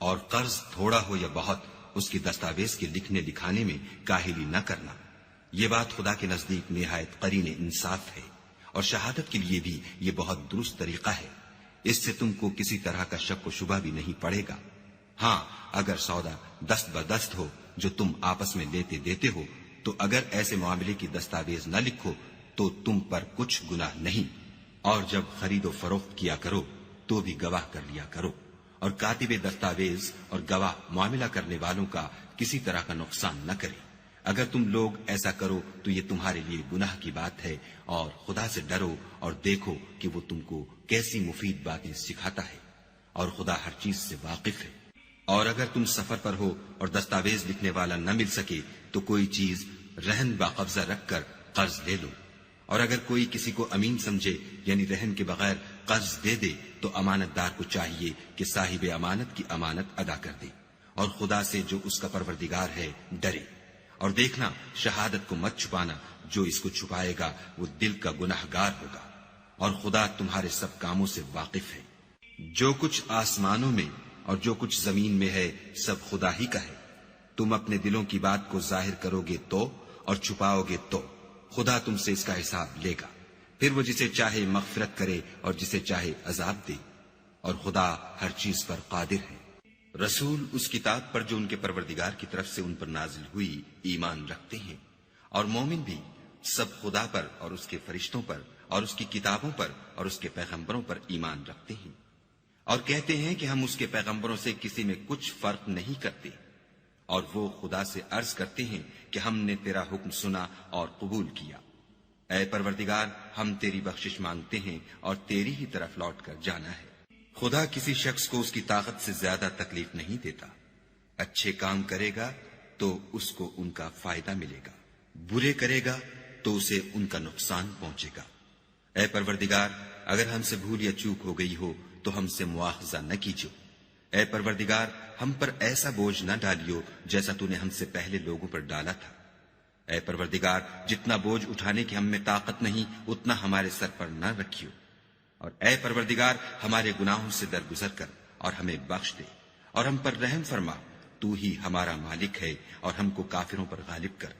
اور قرض تھوڑا ہو یا بہت، اس کی دستاویز کے لکھنے لکھانے میں کاہلی نہ کرنا، یہ بات خدا کے نزدیک نہایت قرین انصاف ہے، اور شہادت کے لیے بھی یہ بہت درست طریقہ ہے، اس سے تم کو کسی طرح کا شک و شبہ بھی نہیں پڑے گا۔ ہاں، اگر سودا دست بدست ہو جو تم آپس میں لیتے دیتے ہو تو اگر ایسے معاملے کی دستاویز نہ لکھو تو تم پر کچھ گناہ نہیں، اور جب خرید و فروخت کیا کرو تو بھی گواہ کر لیا کرو، اور کاتب دستاویز اور گواہ معاملہ کرنے والوں کا کسی طرح کا نقصان نہ کرے۔ اگر تم لوگ ایسا کرو تو یہ تمہارے لیے گناہ کی بات ہے، اور خدا سے ڈرو اور دیکھو کہ وہ تم کو کیسی مفید باتیں سکھاتا ہے، اور خدا ہر چیز سے واقف ہے۔ اور اگر تم سفر پر ہو اور دستاویز لکھنے والا نہ مل سکے تو کوئی چیز رہن باقبضہ رکھ کر قرض لے لو، اور اگر کوئی کسی کو امین سمجھے یعنی رہن کے بغیر قرض دے دے تو امانت دار کو چاہیے کہ صاحب امانت کی امانت ادا کر دے، اور خدا سے جو اس کا پروردگار ہے ڈرے۔ اور دیکھنا، شہادت کو مت چھپانا، جو اس کو چھپائے گا وہ دل کا گناہگار ہوگا، اور خدا تمہارے سب کاموں سے واقف ہے۔ جو کچھ آسمانوں میں اور جو کچھ زمین میں ہے سب خدا ہی کا ہے. تم اپنے دلوں کی بات کو ظاہر کرو گے تو اور چھپاؤ گے تو خدا تم سے اس کا حساب لے گا. پھر وہ جسے چاہے مغفرت کرے اور جسے چاہے عذاب دے، اور خدا ہر چیز پر قادر ہے. رسول اس کتاب پر جو ان کے پروردگار کی طرف سے ان پر نازل ہوئی ایمان رکھتے ہیں، اور مومن بھی سب خدا پر اور اس کے فرشتوں پر اور اس کی کتابوں پر اور اس کے پیغمبروں پر ایمان رکھتے ہیں، اور کہتے ہیں کہ ہم اس کے پیغمبروں سے کسی میں کچھ فرق نہیں کرتے، اور وہ خدا سے عرض کرتے ہیں کہ ہم نے تیرا حکم سنا اور قبول کیا. اے پروردگار، ہم تیری بخشش مانگتے ہیں اور تیری ہی طرف لوٹ کر جانا ہے. خدا کسی شخص کو اس کی طاقت سے زیادہ تکلیف نہیں دیتا. اچھے کام کرے گا تو اس کو ان کا فائدہ ملے گا، برے کرے گا تو اسے ان کا نقصان پہنچے گا. اے پروردگار، اگر ہم سے بھول یا چوک ہو گئی ہو تو ہم سے مواخذہ نہ کیجو. اے پروردگار، ہم پر ایسا بوجھ نہ ڈالیو جیسا تو نے ہم سے پہلے لوگوں پر ڈالا تھا. اے پروردگار، جتنا بوجھ اٹھانے کی ہم میں طاقت نہیں اتنا ہمارے سر پر نہ رکھیو. اور اے پروردگار، ہمارے گناہوں سے درگزر کر اور ہمیں بخش دے اور ہم پر رحم فرما. تو ہی ہمارا مالک ہے اور ہم کو کافروں پر غالب کر.